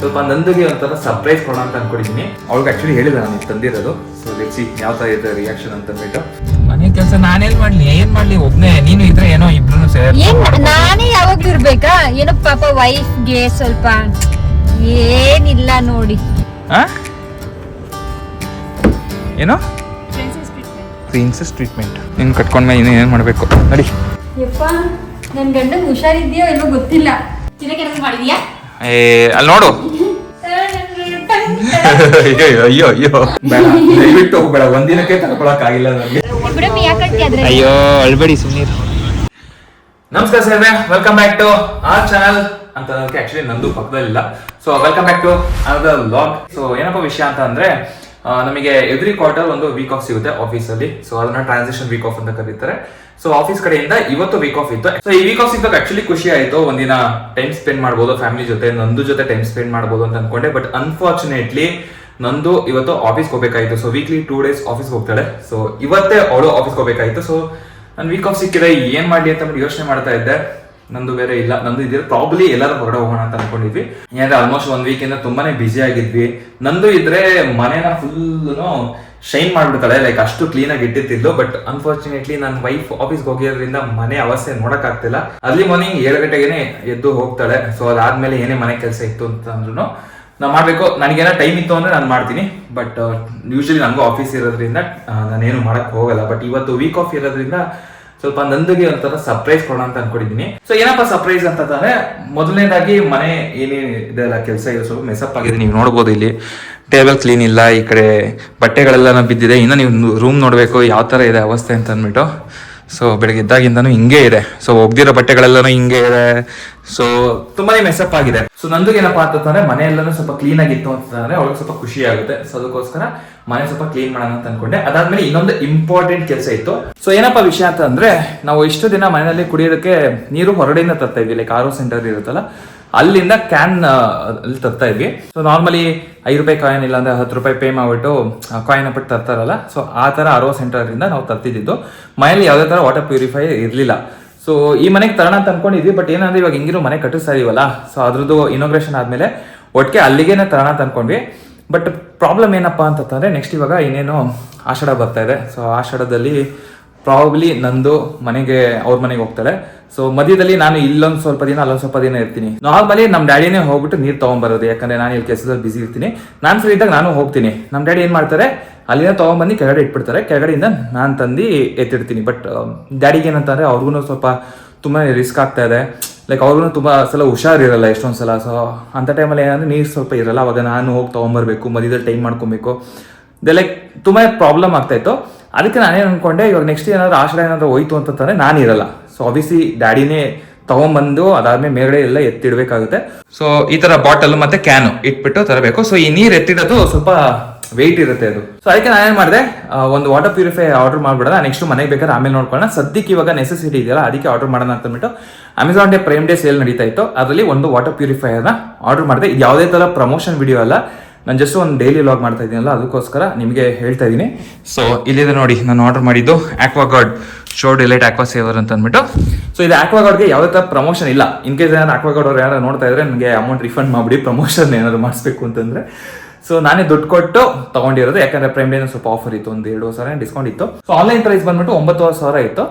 ಸ್ವಲ್ಪ ನಂದಿಗೆ ಒಂಥರ ಸರ್ಪ್ರೈಸ್ ಕೊಡೋಣ ಅಂತ ಅನ್ಕೊಂಡಿದ್ದೀನಿ. ಅವಳಿಗೆ ಆಕ್ಚುಲಿ ಹೇಳಿದೆ ನಾನು ತಂದಿರೋದು. ಸೊ ಲೆಟ್ಸಿ ಯಾವ ತರ ಇದೆ ರಿಯಾಕ್ಷನ್ ಅಂತ ಅಂದ್ಬಿಟ್ಟು. ಮನೆ ಕೆಲಸ ನಾನೇನ್ ಮಾಡ್ಲಿ ಒಬ್ನೇ, ನೀನು ಇದ್ರೆ ಏನೋ ಇಬ್ರು ಸೇರಿ ನಾನೇ ಯಾವಾಗ್ಲೂ ಇರ್ಬೇಕಾ? ಏನೋ ಪಾಪ ವೈಫ್ಗೆ ಸ್ವಲ್ಪ ಏನಿಲ್ಲ ನೋಡಿ. ಏನೋ ಪ್ರಿನ್ಸಸ್ ಟ್ರೀಟ್ಮೆಂಟ್ ನೀನು ಕಟ್ಕೊಂಡ್ಮೇಲೆ ಇನ್ನು ಏನೇನು ಮಾಡಬೇಕು ನಡಿ. ಯಪ್ಪ ನನ್ ಗಂಡಂಗ್ ಹುಷಾರಿದ್ಯೋ ಏನೋ ಗೊತ್ತಿಲ್ಲ. ಮಾಡಿದ್ಯಾ? ಅಲ್ಲಿ ನೋಡು. ಅಯ್ಯೋ ಬೇಡ, ದಯವಿಟ್ಟು ಹೋಗ್ಬೇಡ, ಒಂದಿನಕ್ಕೆ ತಡ್ಕೊಳಕ್ ಆಗಿಲ್ಲ ನನಗೆ. ಅಯ್ಯೋ ಅಳ್ಬೇಡಿ ಸುಮ್ಮನೆ. ನಮಸ್ಕಾರ ಸ್ನೇಹಿತರೆ, welcome back to our channel ಅಂತ ಅನ್ನೋದಕ್ಕೆ ಆಕ್ಚುಲಿ ನಂದು ಪಕ್ಕದಲ್ಲಿಲ್ಲ. So welcome back to another vlog. So ಏನಪ್ಪ ವಿಷಯ ಅಂತ ಅಂದ್ರೆ ನಮಗೆ ಎವ್ರಿ ಕ್ವಾರ್ಟರ್ ಒಂದು ವೀಕ್ ಆಫ್ ಸಿಗುತ್ತೆ ಆಫೀಸ್ ಅಲ್ಲಿ. ಸೊ ಅದನ್ನ ಟ್ರಾನ್ಸಿಷನ್ ವೀಕ್ ಆಫ್ ಅಂತ ಕರೀತಾರೆ. ಸೊ ಆಫೀಸ್ ಕಡೆಯಿಂದ ಇವತ್ತು ವೀಕ್ ಆಫ್ ಇತ್ತು. ಸೊ ಈ ವೀಕ್ ಆಫ್ ಸಿಕ್ಕಾಗ ಆಕ್ಚುಲಿ ಖುಷಿ ಆಯ್ತು. ಒಂದಿನ ಟೈಮ್ ಸ್ಪೆಂಡ್ ಮಾಡ್ಬೋದು ಫ್ಯಾಮಿಲಿ ಜೊತೆ, ನಂದು ಜೊತೆ ಟೈಮ್ ಸ್ಪೆಂಡ್ ಮಾಡ್ಬೋದು ಅಂತ ಅನ್ಕೊಂಡೆ. ಬಟ್ ಅನ್ಫಾರ್ಚುನೇಟ್ಲಿ ನಂದು ಇವತ್ತು ಆಫೀಸ್ ಹೋಗ್ಬೇಕಾಯ್ತು. ಸೊ ವೀಕ್ಲಿ 2 days ಆಫೀಸ್ ಹೋಗ್ತಾಳೆ. ಸೊ ಇವತ್ತೇ ಅವಳು ಆಫೀಸ್ ಹೋಗ್ಬೇಕಾಯ್ತು. ಸೊ ನಾನು ವೀಕ್ ಆಫ್ ಸಿಕ್ಕಿದೆ, ಏನ್ ಮಾಡ್ಲಿ ಅಂತ ಯೋಚನೆ ಮಾಡ್ತಾ ಇದ್ದೆ. ನಂದು ಬೇರೆ ಇಲ್ಲ, ನಂದು ಇದ್ರೆ ಪ್ರಾಬ್ಲಿ ಎಲ್ಲರೂ ಹೊರಗಡೆ ಹೋಗೋಣ ಅಂತ ಅನ್ಕೊಂಡಿದ್ವಿ. ಯಾಕಂದ್ರೆ ಆಲ್ಮೋಸ್ಟ್ 1 week ಇಂದ ತುಂಬಾನೇ ಬಿಸಿ ಆಗಿದ್ವಿ. ನಂದು ಇದ್ರೆ ಮನೇನ ಫುಲ್ ಶೈನ್ ಮಾಡ್ಬಿಡ್ತಾಳೆ, ಲೈಕ್ ಅಷ್ಟು ಕ್ಲೀನ್ ಆಗಿ ಇಟ್ಟಿರ್ತಿದ್ಲು. ಬಟ್ ಅನ್ಫಾರ್ಚುನೇಟ್ಲಿ ನನ್ನ ವೈಫ್ ಆಫೀಸ್ಗೆ ಹೋಗಿರೋದ್ರಿಂದ ಮನೆ ಅವಸ್ಥೆ ನೋಡಕ್ ಆಗ್ತಿಲ್ಲ. ಅರ್ಲಿ ಮಾರ್ನಿಂಗ್ 7 ಗಂಟೆಗೆ ಎದ್ದು ಹೋಗ್ತಾಳೆ. ಸೊ ಅದಾದ್ಮೇಲೆ ಏನೇ ಮನೆ ಕೆಲಸ ಇತ್ತು ಅಂತ ಅಂದ್ರೂ ನಾವು ಮಾಡ್ಬೇಕು. ನನಗೇನೋ ಟೈಮ್ ಇತ್ತು ಅಂದ್ರೆ ನಾನು ಮಾಡ್ತೀನಿ. ಬಟ್ ಯೂಶಲಿ ನನಗೂ ಆಫೀಸ್ ಇರೋದ್ರಿಂದ ನಾನೇನು ಮಾಡಕ್ ಹೋಗಲ್ಲ. ಬಟ್ ಇವತ್ತು ವೀಕ್ ಆಫ್ ಇರೋದ್ರಿಂದ ಸ್ವಲ್ಪ ನಂದಿಗೆ ಒಂಥರ ಸರ್ಪ್ರೈಸ್ ಕೊಡೋಣ ಅಂತ ಅನ್ಕೊಂಡಿದ್ದೀನಿ. ಸೊ ಏನಪ್ಪ ಸರ್ಪ್ರೈಸ್ ಅಂತಂದ್ರೆ, ಮೊದಲನೇದಾಗಿ ಮನೆ ಏನೇನಿದೆಲ್ಲ ಕೆಲಸ ಇದೆ ಸ್ವಲ್ಪ ಮೆಸಪ್ ಆಗಿದೆ. ನೀವು ನೋಡ್ಬೋದು, ಇಲ್ಲಿ ಟೇಬಲ್ ಕ್ಲೀನ್ ಇಲ್ಲ, ಈ ಕಡೆ ಬಟ್ಟೆಗಳೆಲ್ಲ ಬಿದ್ದಿದೆ. ಇನ್ನು ನೀವು ರೂಮ್ ನೋಡಬೇಕು ಯಾವ ಥರ ಇದೆ ಅವಸ್ಥೆ ಅಂತ ಅಂದ್ಬಿಟ್ಟು. ಸೊ ಬೆಳಗ್ಗೆ ಇದ್ದಾಗಿಂದನೂ ಹಿಂಗೆ ಇದೆ. ಸೊ ಒಗ್ದಿರೋ ಬಟ್ಟೆಗಳೆಲ್ಲನೂ ಹಿಂಗೆ ಇದೆ. ಸೊ ತುಂಬಾನೇ ಮೆಸಪ್ ಆಗಿದೆ. ಸೊ ನಂದಿಗೆ ಏನಪ್ಪಾ ಅಂತಂದ್ರೆ ಮನೆ ಎಲ್ಲಾನು ಸ್ವಲ್ಪ ಕ್ಲೀನ್ ಆಗಿತ್ತು ಅಂತಂದ್ರೆ ಅವಳಿಗೆ ಸ್ವಲ್ಪ ಖುಷಿ ಆಗುತ್ತೆ. ಸೊ ಅದಕ್ಕೋಸ್ಕರ ಮನೆ ಸ್ವಲ್ಪ ಕ್ಲೀನ್ ಮಾಡೋಣ ಅಂತ ಅನ್ಕೊಂಡೆ. ಅದಾದ್ಮೇಲೆ ಇನ್ನೊಂದು ಇಂಪಾರ್ಟೆಂಟ್ ಕೆಲಸ ಇತ್ತು. ಸೊ ಏನಪ್ಪಾ ವಿಷಯ ಅಂತ ಅಂದ್ರೆ, ನಾವು ಇಷ್ಟು ದಿನ ಮನೆಯಲ್ಲಿ ಕುಡಿಯೋದಕ್ಕೆ ನೀರು ಹೊರಗಡೆಯಿಂದ ತರ್ತಾ ಇದ್ವಿ. ಲೈಕ್ RO ಸೆಂಟರ್ ಇರುತ್ತಲ್ಲ, ಅಲ್ಲಿಂದ ಕ್ಯಾನ್ ಅಲ್ಲಿ ತರ್ತಾ ಇದ್ವಿ. ಸೊ ನಾರ್ಮಲಿ 5 ರೂಪಾಯಿ ಕಾಯಿನ್ ಇಲ್ಲ ಅಂದ್ರೆ 10 ರೂಪಾಯಿ ಪೇ ಮಾಡ್ಬಿಟ್ಟು ಕಾಯಿನ್ ಹಾಕ್ಬಿಟ್ಟು ತರ್ತಾರಲ್ಲ. ಸೊ ಆ ತರ RO ಸೆಂಟರ್ ಇಂದ ನಾವು ತರ್ತಿದ್ದು. ಮನೆಯಲ್ಲಿ ಯಾವುದೇ ತರ ವಾಟರ್ ಪ್ಯೂರಿಫೈಯರ್ ಇರ್ಲಿಲ್ಲ. ಸೊ ಈ ಮನೆಗೆ ತರೋಣ ಅಂತ ಅನ್ಕೊಂಡಿದ್ವಿ. ಬಟ್ ಏನಂದ್ರೆ ಇವಾಗ ಹಿಂಗಿರೋ ಮನೆ ಕಟ್ಟಿಸ್ತಾ ಇದೀವಲ್ಲ, ಸೊ ಅದ್ರದ್ದು ಇನಾಗ್ರೇಷನ್ ಆದ್ಮೇಲೆ ಒಟ್ಟಿಗೆ ಅಲ್ಲಿಗೇನೆ ತರೋಣ ಅಂತ ಅನ್ಕೊಂಡ್ವಿ. ಬಟ್ ಪ್ರಾಬ್ಲಮ್ ಏನಪ್ಪಾ ಅಂತಂದ್ರೆ, ನೆಕ್ಸ್ಟ್ ಇವಾಗ ಇನ್ನೇನು ಆಷಾಢ ಬರ್ತಾ ಇದೆ. ಸೊ ಆಷಾಢದಲ್ಲಿ ಪ್ರಾಬಬ್ಲಿ ನಂದು ಮನೆಗೆ ಅವ್ರ ಮನೆಗೆ ಹೋಗ್ತಾಳೆ. ಸೊ ಮಧ್ಯದಲ್ಲಿ ನಾನು ಇಲ್ಲೊಂದು ಸ್ವಲ್ಪ ದಿನ ಅಲ್ಲೊಂದು ಸ್ವಲ್ಪ ದಿನ ಇರ್ತೀನಿ. ನಾರ್ಮಲಿ ನಮ್ಮ ಡ್ಯಾಡಿನೇ ಹೋಗ್ಬಿಟ್ಟು ನೀರು ತಗೊಂಡ್ಬರೋದು, ಯಾಕಂದ್ರೆ ನಾನು ಇಲ್ಲಿ ಕೆಲಸದಲ್ಲಿ ಬಿಸಿ ಇರ್ತೀನಿ. ನಾನು ಫ್ರೀ ಇದ್ದಾಗ ನಾನು ಹೋಗ್ತೀನಿ. ನಮ್ಮ ಡ್ಯಾಡಿ ಏನ್ ಮಾಡ್ತಾರೆ, ಅಲ್ಲಿಂದ ತಗೊಂಡ್ಬಂದು ಕೆಳಗಡೆ ಇಟ್ಬಿಡ್ತಾರೆ. ಕೆಳಗಡೆಯಿಂದ ನಾನು ತಂದು ಎತ್ತಿಡ್ತೀನಿ. ಬಟ್ ಡ್ಯಾಡಿಗೆ ಏನಂತಾರೆ, ಅವ್ರಿಗೂ ಸ್ವಲ್ಪ ತುಂಬಾ ರಿಸ್ಕ್ ಆಗ್ತಾ ಇದೆ. ಲೈಕ್ ಅವ್ರಿಗೂ ತುಂಬಾ ಸಲ ಹುಷಾರಿರಲ್ಲ ಎಷ್ಟೊಂದು ಸಲ. ಸೊ ಅಂತ ಟೈಮಲ್ಲಿ ಏನಂದ್ರೆ ನೀರು ಸ್ವಲ್ಪ ಇರಲ್ಲ, ಅವಾಗ ನಾನು ಹೋಗಿ ತಗೊಂಡ್ಬರ್ಬೇಕು, ಮಧ್ಯದಲ್ಲಿ ಟೈಮ್ ಮಾಡ್ಕೊಬೇಕು. ಲೈಕ್ ತುಂಬಾ ಪ್ರಾಬ್ಲಮ್ ಆಗ್ತಾ ಇತ್ತು. ಅದಕ್ಕೆ ನಾನೇನು ಅನ್ಕೊಂಡೆ, ಇವಾಗ ನೆಕ್ಸ್ಟ್ ಏನಾದ್ರು ಆಶ್ರಯ ಏನಾದ್ರು ಹೋಯ್ತು ಅಂತಂದ್ರೆ ನಾನು ಇರಲ್ಲ. ಸೊ ಆಬ್ವಿಯಸ್ಲಿ ಡ್ಯಾಡಿನೇ ತಗೊಂಡ್ಬಂದು ಅದಾದ್ಮೇಲೆ ಮೇಲ್ಗಡೆ ಎಲ್ಲ ಎತ್ತಿಡ್ಬೇಕಾಗುತ್ತೆ. ಸೊ ಈ ತರ ಬಾಟಲ್ ಮತ್ತೆ ಕ್ಯಾನ್ ಇಟ್ಬಿಟ್ಟು ತರಬೇಕು. ಸೊ ಈ ನೀರು ಎತ್ತಿಡೋದು ಸ್ವಲ್ಪ ವೆಯ್ಟ್ ಇರುತ್ತೆ ಅದು. ಸೊ ಅದಕ್ಕೆ ನಾನೇನ್ ಮಾಡಿದೆ, ಒಂದು ವಾಟರ್ ಪ್ಯೂರಿಫೈ ಆರ್ಡರ್ ಮಾಡ್ಬಿಡೋಣ. ನೆಕ್ಸ್ಟ್ ಮನೆಗೆ ಬೇಕಾದ್ರೆ ಆಮೇಲೆ ನೋಡ್ಕೊಳ್ಳೋಣ. ಸದ್ಯಕ್ಕೆ ಇವಾಗ ನೆಸೆಸಿಟಿ ಇದೆಯಲ್ಲ, ಅದಕ್ಕೆ ಆರ್ಡರ್ ಮಾಡೋಣ ಅಂತ ಅಂದ್ಬಿಟ್ಟು Amazon day prime day sale ನಡೀತಾ ಇತ್ತು. ಅದರಲ್ಲಿ ಒಂದು ವಾಟರ್ ಪ್ಯೂರಿಫೈಯರ್ನ ಆರ್ಡರ್ ಮಾಡಿದೆ. ಇದು ಯಾವುದೇ ತರ ಪ್ರಮೋಷನ್ ವಿಡಿಯೋ ಅಲ್ಲ, ನಾನು ಜಸ್ಟ್ ಒಂದು ಡೈಲಿ ವ್ಲಾಗ್ ಮಾಡ್ತಾ ಇದ್ದೀನಲ್ಲ, ಅದಕ್ಕೋಸ್ಕರ ನಿಮಗೆ ಹೇಳ್ತಾ ಇದ್ದೀನಿ. ಸೊ ಇಲ್ಲಿದೆ ನೋಡಿ, ನಾನು ಆರ್ಡರ್ ಮಾಡಿದ್ದು Aquaguard show delight aqua saver ಅಂತ ಅಂದ್ಬಿಟ್ಟು. ಸೊ ಇದು ಆಕ್ವಾಗಾರ್ಡ್ಗೆ ಯಾವುದೇ ಥರ ಪ್ರಮೋಷನ್ ಇಲ್ಲ. ಇನ್ ಕೇಸ್ ಏನಾದ್ರು ಆಕ್ವಾಗಾರ್ಡ್ ಅವ್ರು ಯಾರು ನೋಡ್ತಾ ಇದ್ರೆ ನನಗೆ ಅಮೌಂಟ್ ರಿಫಂಡ್ ಮಾಡಿಬಿಡಿ, ಪ್ರಮೋಷನ್ ಏನಾದ್ರು ಮಾಡಿಸ್ಬೇಕು ಅಂತಂದ್ರೆ. ಸೊ ನಾನೇ ದುಡ್ಡು ಕೊಟ್ಟು ತಗೊಂಡಿರೋದು, ಯಾಕಂದ್ರೆ ಪ್ರೈಮ್ ಡೇ ಸ್ವಲ್ಪ ಆಫರ್ ಇತ್ತು, ಒಂದು 2,000 ಡಿಸ್ಕೌಂಟ್ ಇತ್ತು. ಸೊ ಆನ್ಲೈನ್ ಪ್ರೈಸ್ ಬಂದ್ಬಿಟ್ಟು 9,000 ಇತ್ತು.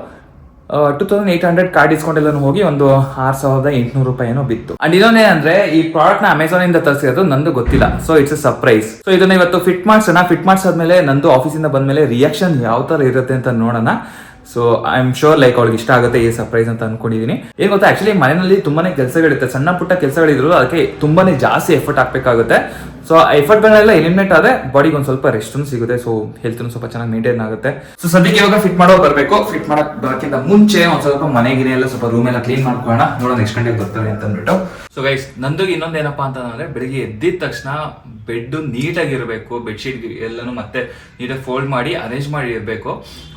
2,800 ಕಾರ್ಡ್ ಡಿಸ್ಕೌಂಟ್ ಎಲ್ಲ ಹೋಗಿ ಒಂದು 6,800 ರೂಪಾಯಿ ಏನೋ ಬಿತ್ತು. ಅಂಡ್ ಇನ್ನೊಂದೇ ಅಂದ್ರೆ, ಈ ಪ್ರಾಡಕ್ಟ್ ನ ಅಮೆಝಾನ್ ಇಂದ ತರಿಸಿರೋದು ನಂದು ಗೊತ್ತಿಲ್ಲ. So it's a surprise. So ಇದನ್ನ ಇವತ್ತು ಫಿಟ್ ಮಾಡ್ಸೋಣ. ಫಿಟ್ ಮಾಡ್ಸಾದ್ಮೇಲೆ ನಂದು ಆಫೀಸಿಂದ ಬಂದ್ಮೇಲೆ ರಿಯಾಕ್ಷನ್ ಯಾವ ತರ ಇರುತ್ತೆ ಅಂತ ನೋಡೋಣ. So I am sure like ಅವ್ಳಿಗೆ ಇಷ್ಟ ಆಗುತ್ತೆ ಈ ಸರ್ಪ್ರೈಸ್ ಅಂತ ಅನ್ಕೊಂಡಿದೀನಿ. ಏನ್ ಗೊತ್ತಾ, ಆಕ್ಚುಲಿ ಮನೆಯಲ್ಲಿ ತುಂಬಾನೇ ಕೆಲಸಗಳಿರುತ್ತೆ, ಸಣ್ಣ ಪುಟ್ಟ ಕೆಲಸಗಳಿದ್ರು, ಅದಕ್ಕೆ ತುಂಬಾನೇ ಜಾಸ್ತಿ ಎಫರ್ಟ್ ಹಾಕ್ಬೇಕಾಗುತ್ತೆ. ಸೊ ಎಫರ್ಟ್ಗಳೆಲ್ಲ ಎಲಿಮಿನೇಟ್ ಆದ್ರೆ ಬಾಡಿಗೆ ಒಂದು ಸ್ವಲ್ಪ ರೆಸ್ಟ್ ಸಿಗುತ್ತೆ. ಸೊ ಹೆಲ್ತ್ ಸ್ವಲ್ಪ ಚೆನ್ನಾಗಿ ಮೇಂಟೈನ್ ಆಗುತ್ತೆ. ಸೊ ಸದ್ಯಕ್ಕೆ ಇವಾಗ ಫಿಟ್ ಮಾಡೋ ಬರ್ಬೇಕು. ಫಿಟ್ ಮಾಡಕ್ ಬರೋಕ್ಕಿಂತ ಮುಂಚೆ ಒಂದ್ ಸ್ವಲ್ಪ ಮನೆಗಿನೇ ಎಲ್ಲ ಸ್ವಲ್ಪ ರೂಮ್ ಎಲ್ಲ ಕ್ಲೀನ್ ಮಾಡ್ಕೊಳ್ಳೋಣ, ನೋಡೋಣ ನೆಕ್ಸ್ಟ್ ಗಂಟೆಗೆ ಬರ್ತಾರೆ ಅಂತ ಅಂದ್ಬಿಟ್ಟು. ಸೊ ಗೈಸ್, ನಂದಿಗೆ ಇನ್ನೊಂದೇನಪ್ಪಾ ಅಂತಂದ್ರೆ, ಬೆಳಿಗ್ಗೆ ಎದ್ದಿದ ತಕ್ಷಣ ಬೆಡ್ ನೀಟಾಗಿರ್ಬೇಕು, ಬೆಡ್ಶೀಟ್ ಎಲ್ಲಾನು ಮತ್ತೆ ನೀಟಾಗಿ ಫೋಲ್ಡ್ ಮಾಡಿ ಅರೇಂಜ್ ಮಾಡಿ ಇರಬೇಕು.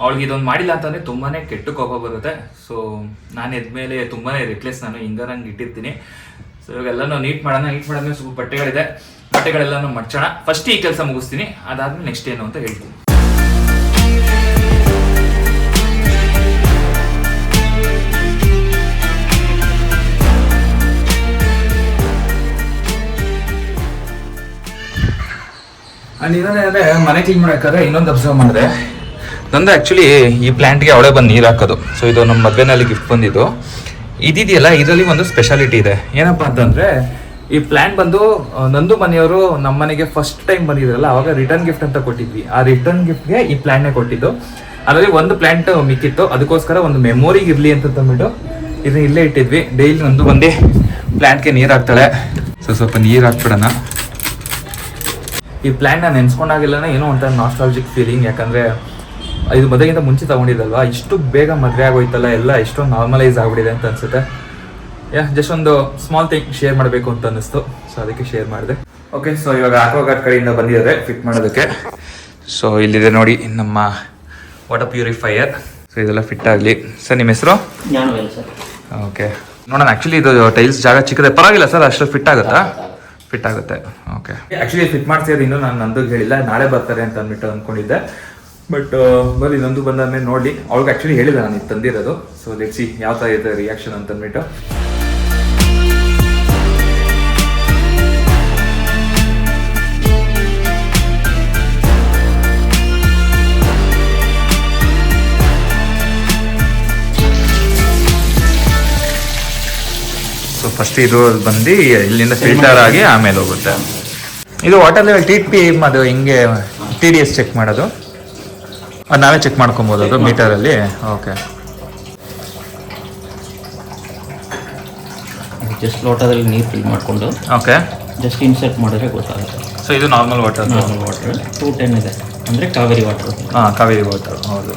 ಅವಳಿಗೆ ಇದೊಂದು ಮಾಡಿಲ್ಲ ಅಂತಂದ್ರೆ ತುಂಬಾನೇ ಕೆಟ್ಟ ಕೋಪ ಬರುತ್ತೆ. ಸೊ ನಾನು ಎದ್ಮೇಲೆ ತುಂಬಾನೇ ರಿಕ್ಲೆಸ್, ನಾನು ಹಿಂಗರಂಗೆ ಇಟ್ಟಿರ್ತೀನಿ. ಸೊ ಇವಾಗೆಲ್ಲನೂ ನೀಟ್ ಮಾಡಿದ್ಮೇಲೆ ಸ್ವಲ್ಪ ಬಟ್ಟೆಗಳೆಲ್ಲನೂ ಮಡ್ಚೋಣ. ಫಸ್ಟ್ ಈ ಕೆಲಸ ಮುಗಿಸ್ತೀನಿ, ಅದಾದ್ಮೇಲೆ ನೆಕ್ಸ್ಟ್ ಏನು ಅಂತ ಹೇಳ್ತೀನಿ. ಅಂಡ್ ಇನ್ನೊಂದೇನಂದ್ರೆ ಮನೆ ಕ್ಲೀನ್ ಮಾಡಬೇಕಾದ್ರೆ ಇನ್ನೊಂದು ಅಬ್ಸರ್ವ್ ಮಾಡಿದೆ. ನಂದು ಆ್ಯಕ್ಚುಲಿ ಈ ಪ್ಲ್ಯಾಂಟ್ಗೆ ಅವಳೇ ಬಂದು ನೀರು ಹಾಕೋದು. ಸೊ ಇದು ನಮ್ಮ ಮದುವೆನಲ್ಲಿ ಗಿಫ್ಟ್ ಬಂದಿದ್ದು. ಇದಿದೆಯಲ್ಲ, ಇದರಲ್ಲಿ ಒಂದು ಸ್ಪೆಷಾಲಿಟಿ ಇದೆ. ಏನಪ್ಪ ಅಂತಂದರೆ ಈ ಪ್ಲ್ಯಾಂಟ್ ಬಂದು ನಂದು ಮನೆಯವರು ನಮ್ಮ ಮನೆಗೆ ಫಸ್ಟ್ ಟೈಮ್ ಬಂದಿದ್ರಲ್ಲ, ಅವಾಗ ರಿಟರ್ನ್ ಗಿಫ್ಟ್ ಅಂತ ಕೊಟ್ಟಿದ್ವಿ. ಆ ರಿಟರ್ನ್ ಗಿಫ್ಟ್ಗೆ ಈ ಪ್ಲ್ಯಾಂಟ್ನೇ ಕೊಟ್ಟಿದ್ದು. ಅದರಲ್ಲಿ ಒಂದು ಪ್ಲ್ಯಾಂಟ್ ಮಿಕ್ಕಿತ್ತು, ಅದಕ್ಕೋಸ್ಕರ ಒಂದು ಮೆಮೊರಿಗೆ ಇರಲಿ ಅಂತ ತಂದ್ಬಿಟ್ಟು ಇದನ್ನ ಇಲ್ಲೇ ಇಟ್ಟಿದ್ವಿ. ಡೈಲಿ ನಂದು ಬಂದು ಪ್ಲ್ಯಾಂಟ್ಗೆ ನೀರು ಹಾಕ್ತಾಳೆ. ಸೊ ಸ್ವಲ್ಪ ನೀರು ಹಾಕ್ಬಿಡೋಣ. ಈ ಪ್ಲ್ಯಾಂಟ್ನ ನೆನೆಸ್ಕೊಂಡಾಗಿಲ್ಲನೇ ಏನೋ ಒಂಥರ ನಾಸ್ಟಾಲಜಿಕ್ ಫೀಲಿಂಗ್. ಯಾಕಂದರೆ ಇದು ಮದುವೆಗಿಂತ ಮುಂಚೆ ತೊಗೊಂಡಿದ್ದಲ್ವಾ, ಇಷ್ಟು ಬೇಗ ಮದುವೆ ಆಗೋಯ್ತಲ್ಲ, ಎಲ್ಲ ಇಷ್ಟೊಂದು ನಾರ್ಮಲೈಸ್ ಆಗ್ಬಿಟ್ಟಿದೆ ಅಂತ ಅನ್ಸುತ್ತೆ. ಜಸ್ಟ್ ಒಂದು ಸ್ಮಾಲ್ ಥಿಂಗ್ ಶೇರ್ ಮಾಡಬೇಕು ಅಂತ ಅನ್ನಿಸ್ತು. ಸೊ ಅದಕ್ಕೆ ಶೇರ್ ಮಾಡಿದೆ. ಓಕೆ, ಸೊ ಇವಾಗ ಆಕ್ವಾಗಾರ್ಡ್ ಕಡೆಯಿಂದ ಬಂದಿದ್ದಾರೆ ಫಿಟ್ ಮಾಡೋದಕ್ಕೆ. ಸೊ ಇಲ್ಲಿದೆ ನೋಡಿ ನಮ್ಮ ವಾಟರ್ ಪ್ಯೂರಿಫೈಯರ್. ಸೊ ಇದೆಲ್ಲ ಫಿಟ್ ಆಗಲಿ. ಸರ್ ನಿಮ್ಮ ಹೆಸರು? ಓಕೆ, ನೋಡೋಣ. ಆ್ಯಕ್ಚುಲಿ ಇದು ಟೈಲ್ಸ್ ಜಾಗ ಚಿಕ್ಕದೆ, ಪರವಾಗಿಲ್ಲ ಸರ್, ಅಷ್ಟು ಫಿಟ್ ಆಗುತ್ತಾ? ಫಿಟ್ ಆಗುತ್ತೆ. ಓಕೆ, ಆ್ಯಕ್ಚುಲಿ ಫಿಟ್ ಮಾಡ್ತಿರೋದು ಇನ್ನೂ ನಾನು ನಂದು ಹೇಳಿಲ್ಲ, ನಾಳೆ ಬರ್ತಾರೆ ಅಂತ ಅಂದ್ಬಿಟ್ಟು ಅಂದ್ಕೊಂಡಿದ್ದೆ. ಬಟ್ ಬರೀ ನಂದು ಬಂದಾದ್ಮೇಲೆ ನೋಡಿ. ಅವ್ಳಿಗೆ ಆ್ಯಕ್ಚುಲಿ ಹೇಳಿಲ್ಲ ನಾನು ಇದು ತಂದಿರೋದು. ಸೊ ಲೆಟ್ಸ್ ಸಿ ಯಾವ ಥರ ಇದೆ ರಿಯಾಕ್ಷನ್ ಅಂತ ಅಂದ್ಬಿಟ್ಟು. ಸೊ ಫಸ್ಟ್ ಇದು ಬಂದು ಇಲ್ಲಿಂದ ಫಿಲ್ಟರ್ ಆಗಿ ಆಮೇಲೆ ಹೋಗುತ್ತೆ. ಇದು ವಾಟರ್ ಲೆವೆಲ್ TPM ಅದು ಹಿಂಗೆ TDS ಚೆಕ್ ಮಾಡೋದು, ಅದು ನಾವೇ ಚೆಕ್ ಮಾಡ್ಕೊಬೋದು ಅದು ಮೀಟರಲ್ಲಿ. ಓಕೆ, ಜಸ್ಟ್ ಲೋಟದಲ್ಲಿ ನೀರು ಫಿಲ್ ಮಾಡಿಕೊಂಡು ಓಕೆ ಜಸ್ಟ್ ಇನ್ಸರ್ಟ್ ಮಾಡಿದ್ರೆ ಗೊತ್ತಾಗುತ್ತೆ. ಸೊ ಇದು ನಾರ್ಮಲ್ ವಾಟರ್. ನಾರ್ಮಲ್ ವಾಟರ್ 210 ಇದೆ, ಅಂದರೆ ಕಾವೇರಿ ವಾಟರ್. ಹಾಂ, ಕಾವೇರಿ ವಾಟರ್. ಹೌದು.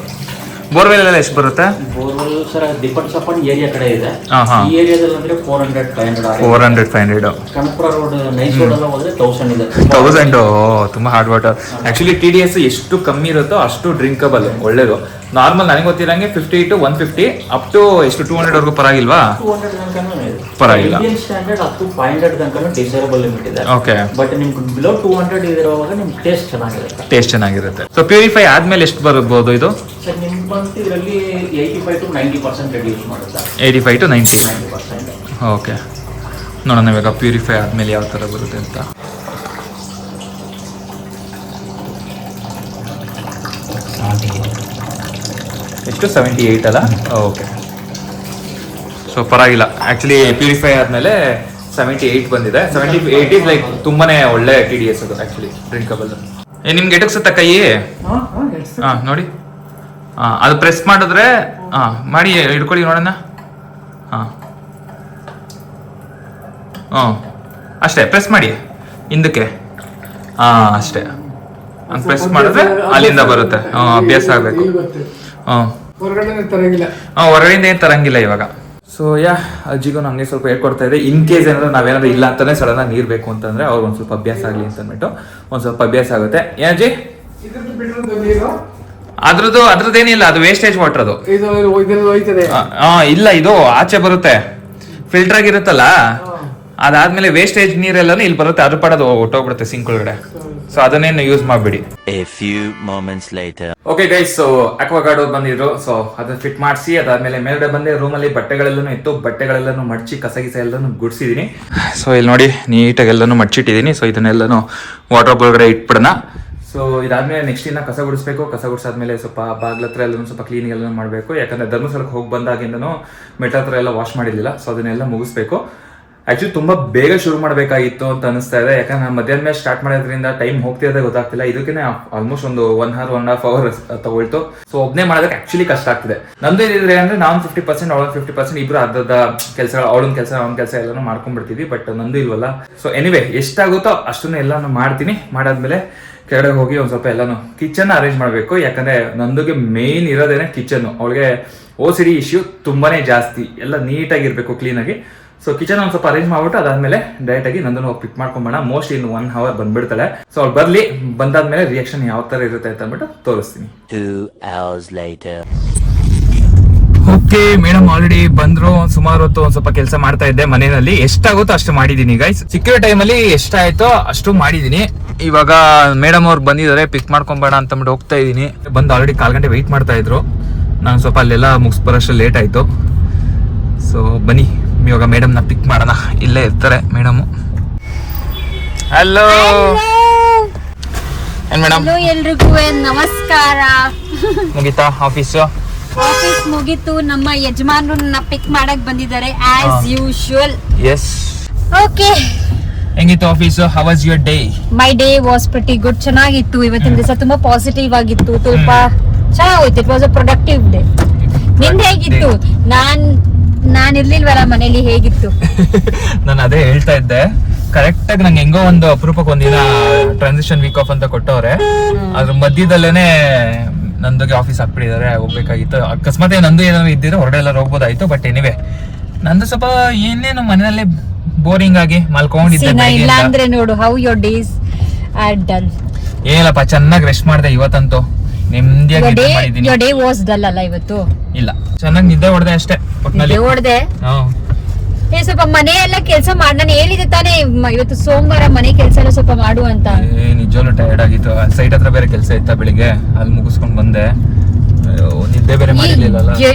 ಬೋರ್ವೆಲ್ ಎಲ್ಲ ಎಷ್ಟು ಬರುತ್ತೆ? Borewell sir depends upon area ಕಡೆ ಇದೆ. ಹಾಂ ಹಾಂ, ಈ ಏರಿಯಾದಲ್ಲಿ ಅಂದರೆ 400-500. 400-500. ಕನಕಪುರ ರೋಡ್, ನೈಸ್ ರೋಡ್ ಎಲ್ಲ ಹೋದ್ರೆ 1000 ಇದೆ. 1000. ತುಂಬ ಹಾರ್ಡ್ ವಾಟರ್. ಆ್ಯಕ್ಚುಲಿ TDS ಎಷ್ಟು ಕಮ್ಮಿ ಇರುತ್ತೋ ಅಷ್ಟು ಡ್ರಿಂಕಬಲ್, ಒಳ್ಳೇದು. ನಾರ್ಮಲ್ ನನಗೆ ಗೊತ್ತಿರಂಗೆ 50 to 150 ಅಪ್ ಟು ಎಷ್ಟು 200 ಪರವಾಗಿಲ್ವಾ? 200 ತನಕನೂ ಇದೆ. ಪರವಾಗಿಲ್ಲ. ಇಂಡಿಯನ್ ಸ್ಟ್ಯಾಂಡರ್ಡ್ ಅಪ್ ಟು 500 ತನಕನೂ ಡಿಸೈರಬಲ್ ಲಿಮಿಟ್ ಇದೆ. ಓಕೆ, ಬಟ್ ನಿಮ್ಗೆ ಬಿಲೋ 200 ಇರೋವಾಗ ನಿಮ್ಗೆ ಟೇಸ್ಟ್ ಚೆನ್ನಾಗಿರುತ್ತೆ. ಟೇಸ್ಟ್ ಚೆನ್ನಾಗಿರುತ್ತೆ. ಸೊ ಪ್ಯೂರಿಫೈ ಆದ್ಮೇಲೆ ಎಷ್ಟು ಬರ್ಬೋದು ಇದು? ಸರ್ ನಿಮ್ಗೆ ಬಂತು ಇದರಲ್ಲಿ 85 to 90% ರೆಡ್ಯೂಸ್ ಮಾಡುತ್ತೆ. 85 to 90. 90%. ಓಕೆ, ನೋಡೋಣ ಇವಾಗ ಪ್ಯೂರಿಫೈ ಆದಮೇಲೆ ಯಾವ ಥರ ಬರುತ್ತೆ ಅಂತ. ಎಷ್ಟು 78 ಅಲ್ಲ? ಓಕೆ, ಸೊ ಪರವಾಗಿಲ್ಲ. ಆ್ಯಕ್ಚುಲಿ ಪ್ಯೂರಿಫೈ ಆದಮೇಲೆ 78 ಬಂದಿದೆ. 78 ಇಸ್ ಲೈಕ್ ತುಂಬಾನೇ ಒಳ್ಳೆ TDS ಅದು ಆ್ಯಕ್ಚುಲಿ ಡ್ರಿಂಕಬಲ್. ನಿಮ್ಗೆ ಎಟಕ್ಸುತ್ತಾ ಕೈ? ಹಾಂ ನೋಡಿ, ಹಾಂ ಅದು ಪ್ರೆಸ್ ಮಾಡಿದ್ರೆ, ಹಾಂ ಮಾಡಿ ಹಿಡ್ಕೊಳ್ಳಿ ನೋಡೋಣ. ಹಾಂ ಹ್ಞೂ ಅಷ್ಟೇ, ಪ್ರೆಸ್ ಮಾಡಿ ಹಿಂದಕ್ಕೆ. ಹಾಂ ಅಷ್ಟೇ, ಹಂಗೆ ಪ್ರೆಸ್ ಮಾಡಿದ್ರೆ ಅಲ್ಲಿಂದ ಬರುತ್ತೆ. ಅಭ್ಯಾಸ ಆಗಬೇಕು. ಹಾಂ, ಹೊರಗಡೆಯಿಂದ ಏನು ತರಂಗಿಲ್ಲ ಇವಾಗ. ಸೊ ಅಜ್ಜಿಗೂ ಹಂಗೆ ಸ್ವಲ್ಪ ಹೇಳ್ಕೊಡ್ತಾ ಇದೆ. ಇನ್ ಕೇಸ್ ಏನಾದ್ರು ನಾವೇನಾದ್ರು ಇಲ್ಲ ಅಂತಾನೆ ಸಡನ್ ಆಗಿ ನೀರು ಬೇಕು ಅಂತಂದ್ರೆ ಅವ್ರಿಗೆ ಒಂದು ಸ್ವಲ್ಪ ಅಭ್ಯಾಸ ಆಗಲಿ ಅಂತ ಅಂದ್ಬಿಟ್ಟು ಒಂದು ಸ್ವಲ್ಪ ಅಭ್ಯಾಸ ಆಗುತ್ತೆ. ಏನಜ್ಜಿ? ಅದ್ರದ್ದೇನಿಲ್ಲ, ಅದು ವೇಸ್ಟೇಜ್ ವಾಟರ್ ಅದು. ಇಲ್ಲ, ಇದು ಆಚೆ ಬರುತ್ತೆ, ಫಿಲ್ಟರ್ ಆಗಿರುತ್ತಲ್ಲ, ಅದಾದ್ಮೇಲೆ ವೇಸ್ಟೇಜ್ ನೀರೆಲ್ಲನೂ ಇಲ್ಲಿ ಬರುತ್ತೆ. ಅದ್ರ ಪಡೋದು ಹೊಟ್ಟೋಗ್ಬಿಡುತ್ತೆ ಸಿಂಕ್ ಒಳಗಡೆ. ಸೊ ಅದನ್ನೇನು ಯೂಸ್ ಮಾಡಬೇಡಿ. ಓಕೆ ಗೈಸ್, ಸೊ ಅಕ್ವಾಗಾರ್ಡ್ ಬಂದಿದ್ರು. ಸೊ ಅದನ್ನ ಫಿಟ್ ಮಾಡಿಸಿ ಅದಾದ್ಮೇಲೆ ಮೇಲ್ಗಡೆ ಬಂದೆ. ರೂಮಲ್ಲಿ ಬಟ್ಟೆಗಳೆಲ್ಲನೂ ಇತ್ತು, ಬಟ್ಟೆಗಳೆಲ್ಲನೂ ಮಡ್ಚಿ ಕಸ ಗಿಸ ಎಲ್ಲನೂ ಗುಡಿಸಿದೀನಿ. ಸೊ ಇಲ್ಲಿ ನೋಡಿ ನೀಟಾಗಿ ಎಲ್ಲನೂ ಮಡ್ಚಿಟ್ಟಿದ್ದೀನಿ. ಸೊ ಇದನ್ನೆಲ್ಲನೂ ವಾಟರ್ ಒಳಗಡೆ ಇಟ್ಬಿಡೋಣ. ಸೊ ಇದಾದ್ಮೇಲೆ ನೆಕ್ಸ್ಟ್ ಇನ್ನ ಕಸ ಗುಡಿಸ್ಬೇಕು. ಕಸ ಗುಡಿಸಾದ್ಮೇಲೆ ಸ್ವಲ್ಪ ಬಾಗ್ಲ ಹತ್ರ ಎಲ್ಲನೂ ಸ್ವಲ್ಪ ಕ್ಲೀನಿಂಗ್ ಎಲ್ಲ ಮಾಡಬೇಕು. ಯಾಕಂದ್ರೆ ಧರ್ಮಸ್ಥಳಕ್ಕೆ ಹೋಗಿ ಬಂದಾಗಿಂದನೂ ಮೆಟ್ಲ ಹತ್ರ ಎಲ್ಲ ವಾಶ್ ಮಾಡಿರಲಿಲ್ಲ. ಸೊ ಅದನ್ನೆಲ್ಲ ಮುಗಿಸ್ಬೇಕು. ಆಕ್ಚುಲಿ ತುಂಬಾ ಬೇಗ ಶುರು ಮಾಡಬೇಕಾಗಿತ್ತು ಅಂತ ಅನಿಸ್ತಾ ಇದೆ. ಯಾಕಂದ್ರೆ ನಾನು ಮಧ್ಯಾಹ್ನ ಮೇಲೆ ಸ್ಟಾರ್ಟ್ ಮಾಡೋದ್ರಿಂದ ಟೈಮ್ ಹೋಗ್ತಿರೋದೇ ಗೊತ್ತಾಗ್ತಿಲ್ಲ. ಇದಕ್ಕೆ ಆಲ್ಮೋಸ್ಟ್ ಒಂದು 1 hour 1.5 hours ತಗೊಳ್ತು. ಸೊ ಒಬ್ಬನೇ ಮಾಡೋದಕ್ಕೆ ಆಕ್ಚುಲಿ ಕಷ್ಟ ಆಗ್ತಿದೆ. ನಮ್ದು ಇದ್ರೆ ಅಂದ್ರೆ ನಾನು 50% ಅವಳ 50%, ಇಬ್ರು ಅರ್ಧದ ಕೆಲಸಗಳು, ಅವಳೊಂದು ಕೆಲಸ ಅವನ ಕೆಲಸ ಎಲ್ಲಾನು ಮಾಡ್ಕೊಂಡ್ಬಿಡ್ತೀವಿ. ಬಟ್ ನಂದು ಇಲ್ವಲ್ಲ. ಸೊ ಎನಿವೆ ಎಷ್ಟಾಗುತ್ತೋ ಅಷ್ಟನ್ನು ಎಲ್ಲಾನು ಮಾಡ್ತೀನಿ. ಮಾಡಾದ್ಮೇಲೆ ಕೆಳಗಡೆ ಹೋಗಿ ಒಂದ್ ಸ್ವಲ್ಪ ಎಲ್ಲಾನು ಕಿಚನ್ ಅರೇಂಜ್ ಮಾಡಬೇಕು. ಯಾಕಂದ್ರೆ ನಂದುಗೆ ಮೇನ್ ಇರೋದೇನೆ ಕಿಚನ್. ಅವಳಿಗೆ OCD ಇಶ್ಯೂ ತುಂಬಾನೇ ಜಾಸ್ತಿ. ಎಲ್ಲ ನೀಟಾಗಿರ್ಬೇಕು, ಕ್ಲೀನಾಗಿ. ಸೊ ಕಿಚನ್ ಒಂದು ಸ್ವಲ್ಪ ಅರೇಂಜ್ ಮಾಡ್ಬಿಟ್ಟು ಅದಾದ್ಮೇಲೆ ಡೈರೆಕ್ಟ್ ಆಗಿ ನಂದನ್ನು ಹೋಗಿ ಪಿಕ್ ಮಾಡ್ಕೊಂಬೋಣ. ಮೋಸ್ಟ್ ಇನ್ 1 hour ಬಂದ್ಬಿಡ್ತಾಳೆ. ಸೊ ಅವ್ಳು ಬರ್ಲಿ, ಬಂದಾದ್ಮೇಲೆ ರಿಯಾಕ್ಷನ್ ಯಾವ ತರ ಇರುತ್ತೆ ಅಂತ ಅಂದ್ಬಿಟ್ಟು ತೋರಿಸ್ತೀನಿ. 2 hours later. Okay, madam already ಬಂದ್ರು. ಸುಮಾರು ಹೊತ್ತು ಒಂದ್ ಸ್ವಲ್ಪ ಕೆಲಸ ಮಾಡ್ತಾ ಇದ್ದೆ ಮನೆಯಲ್ಲಿ. ಎಷ್ಟಾಗುತ್ತೋ ಅಷ್ಟು ಮಾಡಿದೀನಿ ಗೈಸ್. ಸಿಕ್ಕಿರೋ ಟೈಮಲ್ಲಿ ಎಷ್ಟಾಯ್ತೋ ಅಷ್ಟು ಮಾಡಿದೀನಿ. ಇವಾಗ ಮೇಡಮ್ ಅವ್ರು ಬಂದಿದ್ದಾರೆ, ಪಿಕ್ ಮಾಡ್ಕೊಂಬೇಡ ಅಂತ ಅಂದ್ಬಿಟ್ಟು ಹೋಗ್ತಾ ಇದೀನಿ. ಬಂದು ಆಲ್ರೆಡಿ 1/4 ಗಂಟೆ ವೆಯ್ಟ್ ಮಾಡ್ತಾ ಇದ್ರು. ನಾನು ಸ್ವಲ್ಪ ಅಲ್ಲೆಲ್ಲ ಮುಗಿಸ್ಬರೋಷ್ಟು ಲೇಟ್ ಆಯ್ತು. ಸೊ ಬನ್ನಿ ಇವಾಗ ಮೇಡಮ್ನ ಪಿಕ್ ಮಾಡೋಣ. ಇಲ್ಲೇ ಇರ್ತಾರೆ ಮೇಡಮು. ಹಲೋ. ಏನ್ ಮೇಡಮ್ ಹಲೋ ಎಲ್ರಿಗೂ ನಮಸ್ಕಾರ. ಮುಗಿತಾ ಆಫೀಸು? ಆಫೀಸ್ ಮುಗೀತು. ನಮ್ಮ ಯಜಮಾನ್ರು ನನ್ನ ಪಿಕ್ ಮಾಡಕ್ ಬಂದಿದ್ದಾರೆ ಆಸ್ ಯೂಶುವಲ್. ಎಸ್. ಓಕೆ, ಹೆಂಗಿತ್ತು office? How was your day? My day was pretty good. ಚೆನ್ನಾಗಿತ್ತು. ಇವತ್ತಿನ ದಿವಸ ತುಂಬಾ ಪಾಸಿಟಿವ್ ಆಗಿತ್ತು. ಸ್ವಲ್ಪ ಚೆನ್ನಾಗೋಯ್ತು. It was a productive day. ನಿಂದ ಹೇಗಿತ್ತು? ನಾನ್ ಇರ್ಲಿಲ್ವಲ್ಲ ಮನೇಲಿ, ಹೇಗಿತ್ತು? ನಾನು ಅದೇ ಹೇಳ್ತಾ ಇದ್ದೆ, ಕರೆಕ್ಟ್ ಆಗಿ ನಂಗೆ ಹೆಂಗೋ ಒಂದು ಅಪರೂಪಕ್ಕೆ ಒಂದಿನ ಟ್ರಾನ್ಸಿಷನ್ ವೀಕ್ ಆಫ್ ಅಂತ ಕೊಟ್ಟವ್ರೆ. ಅದ್ರ ಮಧ್ಯದಲ್ಲೇನೆ ನಂದುಗೆ ಆಫೀಸ್ ಹಾಕ್ಬಿಟ್ಟಿದ್ದಾರೆ. ಹೋಗ್ಬೇಕಾಗಿತ್ತು. ಅಕಸ್ಮಾತ್ ನಂದು ಏನಾದ್ರು ಇದ್ದಿದ್ರೆ ಹೊರಗಡೆ ಎಲ್ಲ ಹೋಗ್ಬೋದಾಯ್ತು. ಬಟ್ ಎನಿವೆ ನಂದು ಸ್ವಲ್ಪ ಏನೇನು ಮನೆಯಲ್ಲೇ ಬೋರಿಂಗ್ ಆಗಿ ಮಲ್ಕೊಂಡಿದ್ದೆ. ಇಲ್ಲ ಅಂದ್ರೆ ನೋಡು, how your days are dull. ಏನಿಲ್ಲಪ್ಪ, ಚೆನ್ನಾಗಿ ರೆಸ್ಟ್ ಮಾಡಿದೆ ಇವತ್ತಂತೂ. ನೆಮ್ಮದಿಯಾಗಿ ನಿದ್ದೆ ಮಾಡಿದ್ದೀನಿ. ಯೋರ್ ಡೇ ವಾಸ್ ಡಲ್ ಅಲ್ಲ ಇವತ್ತು? ಇಲ್ಲ, ಚೆನ್ನಾಗಿ ನಿದ್ದೆ ಹೊಡೆದೆ ಅಷ್ಟೇ. ಹೊಡೆದೆ. ಸ್ವಲ್ಪ ಮನೆ ಎಲ್ಲ ಕೆಲಸ ಮಾಡಿ, ನಾನು ಹೇಳಿದೆ ತಾನೇ ಇವತ್ತು ಸೋಮವಾರ ಮನೆ ಕೆಲಸ ಎಲ್ಲ ಸ್ವಲ್ಪ ಮಾಡು ಅಂತ. ನಿಜವಲ್ಲೂ ಟಯರ್ಡ್ ಆಗಿತ್ತು. ಸೈಟ್ ಹತ್ರ ಬೇರೆ ಕೆಲಸ ಇತ್ತ ಬೆಳಿಗ್ಗೆ, ಅಲ್ಲಿ ಮುಗಿಸ್ಕೊಂಡ್ ಬಂದೆ. ನಿದ್ದೆ ಬೇರೆ ಮಾಡಿರ್ಲಿಲ್ಲ.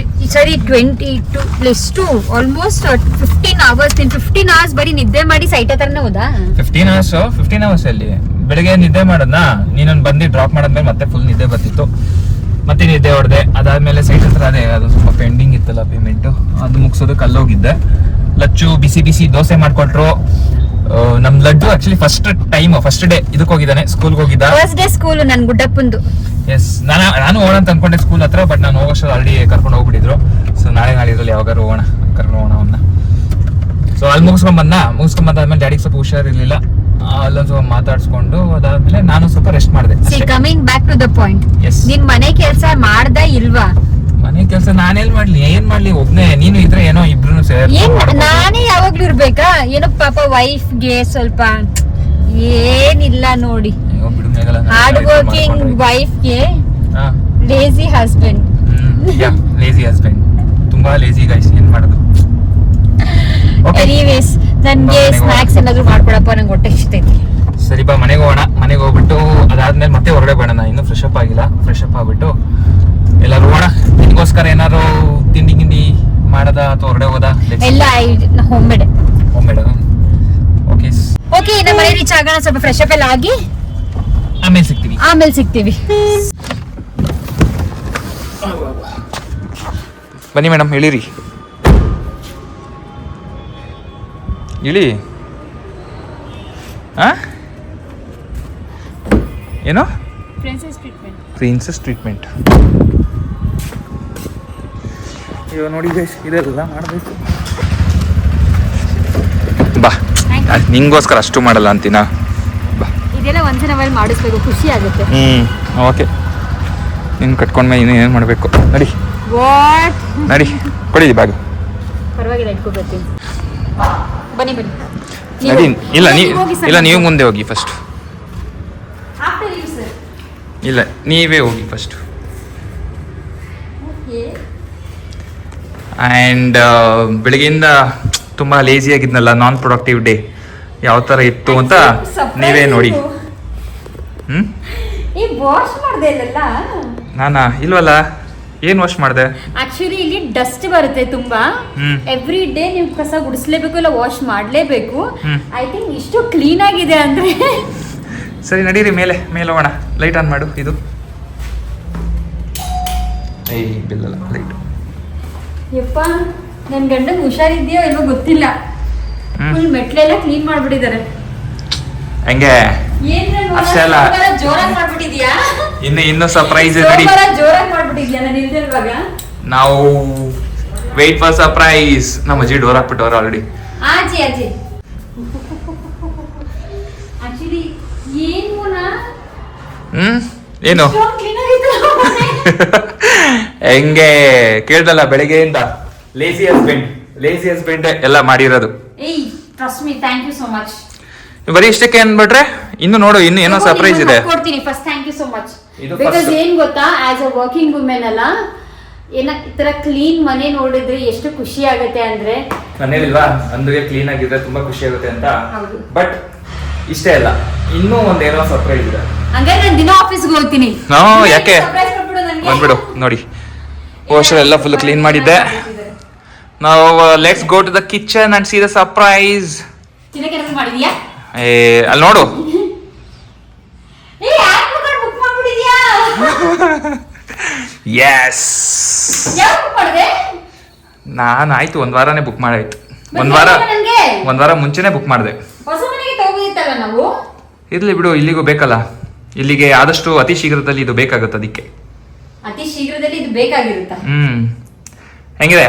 ಸರಿ, 22 ಆಲ್ಮೋಸ್ಟ್ 15 hours. 15 hours ಬರೀ ನಿದ್ದೆ ಮಾಡಿ ಸೈಟ್ ಹತ್ರನೇ ಹೋದಾ? 15 hours ಅಲ್ಲಿ ಬೆಳಿಗ್ಗೆ ನಿದ್ದೆ ಮಾಡೋದ್ನ ನೀನೊಂದು ಬಂದು ಡ್ರಾಪ್ ಮಾಡಾದ್ಮೇಲೆ ಮತ್ತೆ ಫುಲ್ ನಿದ್ದೆ ಬರ್ತಿತ್ತು. ಮತ್ತೆ ನಿದ್ದೆ ಹೊಡೆದೆ. ಅದಾದ್ಮೇಲೆ ಸೈಟ್ ಹತ್ರ ಅದೇ ಅದು ಸ್ವಲ್ಪ ಪೆಂಡಿಂಗ್ ಇತ್ತಲ್ಲ ಪೇಮೆಂಟ್, ಅದು ಮುಗಿಸೋದಕ್ಕೆ ಅಲ್ಲೋಗಿದ್ದೆ. ಲಚ್ಚು ಬಿಸಿ ಬಿಸಿ ದೋಸೆ ಮಾಡ್ಕೊಟ್ರು. ನಮ್ ಲಡ್ಡು ಆಕ್ಚುಲಿ ಫಸ್ಟ್ ಡೇ ಇದಕ್ಕೆ ಹೋಗಿದ್ದಾನೆ, ಸ್ಕೂಲ್ಗೆ ಹೋಗಿದ್ದ. ಫಸ್ಟ್ ಡೇ ಸ್ಕೂಲ್ ನನ್ ಗುಡ್ಡಪ್ಪಂದು. ಎಸ್, ನಾನು ಹೋಗೋಣ ಅಂತ ಅನ್ಕೊಂಡೆ ಸ್ಕೂಲ್ ಹತ್ರ. ಬಟ್ ನಾನು ಹೋಗೋಷ್ಟು ಆಲ್ರೆಡಿ ಕರ್ಕೊಂಡು ಹೋಗ್ಬಿಟ್ಟಿದ್ರು. ಸೊ ನಾಳಿದ್ರಲ್ಲಿ ಯಾವಾಗಾರು ಕರ್ಕೊಂಡು ಹೋಗೋಣ ಅವನ್ನ. ಸೊ ಅಲ್ಲಿ ಮುಗಿಸ್ಕೊಂಡ್ ಬಂದಾದ್ಮೇಲೆ ಡ್ಯಾಡಿಗೆ ಸ್ವಲ್ಪ ಹುಷಾರಿರ್ಲಿಲ್ಲ. ಅಲ್ಲೊಂದು ಸ್ವಲ್ಪ ಮಾತಾಡ್ಸ್ಕೊಂಡು ಅದಾದ್ಮೇಲೆ ನಾನು ಸ್ವಲ್ಪ ರೆಸ್ಟ್ ಮಾಡಿದೆ. Coming back to the point, ನಿನ್ ಮನೆ ಕೆಲಸ ಮಾಡ್ದ ಇಲ್ವಾ? ಮನೆ ಕೆಲಸ ನಾನೇನ್ ಮಾಡ್ಲಿ, ಏನ್ ಮಾಡ್ಲಿ, ಒಬ್ನೇ. ನೀನು ಇದ್ರೆ ಏನೋ ಇಬ್ರು ಸೇರಿ ನಾನೇ ಯಾವಾಗ್ಲೂ ಇರ್ಬೇಕಾ? ಏನೋ ಪಾಪ ವೈಫ್ಗೆ ಸ್ವಲ್ಪ ಏನಿಲ್ಲ ನೋಡಿ. ಹಾರ್ಡ್ ವರ್ಕಿಂಗ್ ವೈಫ್ಗೆ ಲೇಜಿ ಹಸ್ಬೆಂಡ್. ಲೇಜಿ ಹಸ್ಬೆಂಡ್, ತುಂಬಾ ಲೇಜಿ ಗೈಸ್. ಏನ್ ಮಾಡೋದು? ಎನಿವೇಸ್, ನನ್ಗೆ ಸ್ನಾಕ್ಸ್ ಏನಾದ್ರು ಮಾಡ್ಕೊಡಪ್ಪ, ನಂಗೆ ಹೊಟ್ಟೆ ಇಷ್ಟೈತಿ. ಸರಿ ಬಾ, ಮನೆಗೆ ಹೋಗೋಣ. ಮನೆಗೆ ಹೋಗ್ಬಿಟ್ಟು ಅದಾದ್ಮೇಲೆ ಮತ್ತೆ ಹೊರಗಡೆ ಬೇಡ. ಇನ್ನು ಫ್ರೆಶ್ ಅಪ್ ಆಗಿಲ್ಲ. ಫ್ರೆಶ್ ಅಪ್ ಆಗ್ಬಿಟ್ಟು ಎಲ್ಲಾರು ಹೋಗೋಣ. ನಿನ್ಗೋಸ್ಕರ ಏನಾರು ತಿಂಡಿ ಮಾಡದ ಅಥವಾ ಹೊರಗಡೆ ಹೋದ? ಎಲ್ಲ ಹೋಮ್ ಮೇಡ್. ಓಕೆ, ನಮ್ಮ ಮನೆ ರೀಚ್ ಆಗೋಣ. ಸ್ವಲ್ಪ ಫ್ರೆಶ್ ಅಪ್ ಎಲ್ಲ ಆಗಿ ಆಮೇಲೆ ಸಿಗ್ತೀವಿ. ಬನ್ನಿ ಮೇಡಮ್, ಇಳಿರಿ. ಇಳಿ. ಏನು? Princess treatment. ಅಯ್ಯೋ ನೋಡಿ ಗೈಸ್, ಇದೆಲ್ಲ ಮಾಡಬೇಕು. ಬಾ, ನಿಂಗೋಸ್ಕರ ಅಷ್ಟು ಮಾಡಲ್ಲ ಅಂತೀನಾ? ಬಾ, ಇದೆಲ್ಲ ಒಂದ್ಸಲ ಮಾಡಿಸ್ಬೇಕು, ಖುಷಿ ಆಗುತ್ತೆ. ಓಕೆ, ನಿನ್ ಕಟ್ಕೊಂಡ್ಮೇಲೆ ಇನ್ನು ಏನು ಮಾಡಬೇಕು? ನಡಿ ನಡಿ, ಕೊಡಿ ಬ್ಯಾಗ್. ಪರವಾಗಿಲ್ಲ, ಇಟ್ಕೊಬರ್ತೀನಿ. ಬನ್ನಿ ನಡಿ. ಇಲ್ಲ ನೀವು ಮುಂದೆ ಹೋಗಿ ಫಸ್ಟ್. ಇಲ್ಲ, ನೀವೇ ಹೋಗಿ ಫಸ್ಟ್. ಆ್ಯಂಡ್ ಬೆಳಗ್ಗೆಯಿಂದ ತುಂಬ ಲೇಜಿ ಆಗಿದ್ನಲ್ಲ, ನಾನ್ ಪ್ರೊಡಕ್ಟಿವ್ ಡೇ ಯಾವ ಥರ ಇತ್ತು ಅಂತ ನೀವೇ ನೋಡಿ. ವಾಶ್ ಮಾಡ್ದೆ ಇಲ್ಲಲ್ಲ? ನಾನಾ? ಇಲ್ವಲ್ಲ. ಏನು ವಾಶ್ ಮಾಡಿದೆ? ಆಕ್ಚುಲಿ ಇಲ್ಲಿ ಡಸ್ಟ್ ಬರುತ್ತೆ ತುಂಬಾ. ಎವ್ರಿ ಡೇ ನೀವು ಕಸ ಗುಡಿಸ್ಲೇಬೇಕು, ಇಲ್ಲ ವಾಶ್ ಮಾಡ್ಲೇಬೇಕು. ಐ ಥಿಂಕ್ ಇಷ್ಟು ಕ್ಲೀನ್ ಆಗಿದೆ ಅಂದ್ರೆ. ಸರಿ ನಡೀರಿ, ಮೇಲೆ ಹೋಗೋಣ. ಲೈಟ್ ಆನ್ ಮಾಡು. ಇದು ಬಿಲ್ಲಲ್ಲ ಲೈಟ್. ಯಪ್ಪ, ನನ್ ಗಂಡಂಗೆ ಹುಷಾರಿದ್ಯೋ ಏನೋ ಗೊತ್ತಿಲ್ಲ, ಫುಲ್ ಮೆಟ್ಲೆಲ್ಲ ಕ್ಲೀನ್ ಮಾಡ್ಬಿಟ್ಟಿದ್ದಾರೆ. ಹಂಗೆ ಅಷ್ಟೇ ಅಲ್ಲ, ಜೋರಾಗಿ ಮಾಡ್ಬಿಟ್ಟಿದ್ಯಾ? ಇನ್ನು ಸರ್ಪ್ರೈಸ್ ಇದೆ. ಜೋರಾಗಿ ಮಾಡ್ಬಿಟ್ಟಿದ್ಯಾ? ನಾನು ಇಲ್ದಿರುವಾಗ ನಾವು ವೇಟ್ ಫಾರ್ ಸರ್ಪ್ರೈಸ್. ನಮ್ಮ ಅಜ್ಜಿ ಡೋರ್ ಹಾಕ್ಬಿಟ್ಟವ್ರು ಆಲ್ರೆಡಿ. ಆಜಿ ಆಕ್ಚುಲಿ ಏನು ಹೆಂಗೆ ಕೇಳ್ದಲ್ಲ ಬೆಳಿಗ್ಗೆಯಿಂದ. ಲೇಸಿ ಹಸ್ಬೆಂಡ್ ಎಲ್ಲ ಮಾಡಿರೋದು. Trust me, thank you so much. ಬರೀ ಇಷ್ಟಕ್ಕೆ ಅನ್ಬಿಟ್ರೆ ಇನ್ನು ನೋಡು, ಇನ್ನು ಏನೋ ಸರ್ಪ್ರೈಸ್ ಇದೆ. ಕೊಡ್ತೀನಿ. First thank you so much. Because ಏನ್ ಗೊತ್ತಾ, ಆಸ್ ಅ ವರ್ಕಿಂಗ್ ವುಮೆನ್ ಅಲ್ಲ, ಈ ತರ ಕ್ಲೀನ್ ಮನೆ ನೋಡಿದ್ರೆ ಎಷ್ಟು ಖುಷಿ ಆಗುತ್ತೆ ಅಂದ್ರೆ. ನಾನು ಹೇಳಿಲ್ವಾ, ಅಂದುಗೆ ಕ್ಲೀನ್ ಆಗಿದ್ರೆ ತುಂಬಾ ಖುಷಿ ಆಗುತ್ತೆ ಅಂತ. ಬಟ್ ಇಷ್ಟೇ ಅಲ್ಲ, ಇನ್ನೂ ಒಂದೇನೋ ಸರ್ಪ್ರೈಸ್ ಇದೆ. ಹಂಗಾದ್ರೆ ನಾನು ದಿನ ಆಫೀಸ್ಗೆ ಹೋಗ್ತೀನಿ. ಯಾಕೆ ಬಂದ್ಬಿಡು. ನೋಡಿ, ಎಲ್ಲ ಫುಲ್ ಕ್ಲೀನ್ ಮಾಡಿದ್ದೆ. ನಾವು let's go to the kitchen and see the surprise. ತಿನ್ನಕ್ಕೆ ಮಾಡಿದ್ಯಾ? ಅಲ್ಲಿ ನೋಡು. ಎಸ್ ಯಾವಾಗ book ಮಾಡ್ದೆ? ನಾನು ಆಯ್ತು ಒಂದ್ ವಾರನೇ ಬುಕ್ ಮಾಡಾಯ್ತು. ಮತ್ತೆ ನನ್ಗೆ? ಒಂದ್ ವಾರ ಮುಂಚೆನೆ ಬುಕ್ ಮಾಡಿದೆ. ಹೊಸ ಮನೆಗೆ ತಗೋದಿತ್ತಲ್ಲ ನಾವು. ಇರ್ಲಿ ಬಿಡು, ಇಲ್ಲಿಗೂ ಬೇಕಲ್ಲ. ಇಲ್ಲಿಗೆ ಆದಷ್ಟು ಅತಿ ಶೀಘ್ರದಲ್ಲಿ ಇದು ಬೇಕಾಗುತ್ತೆ ಅದಕ್ಕೆ. ಅತಿ ಶೀಘ್ರದಲ್ಲಿ ಇದು ಬೇಕಾಗಿರುತ್ತಾ? ಹೆಂಗಿದೆ?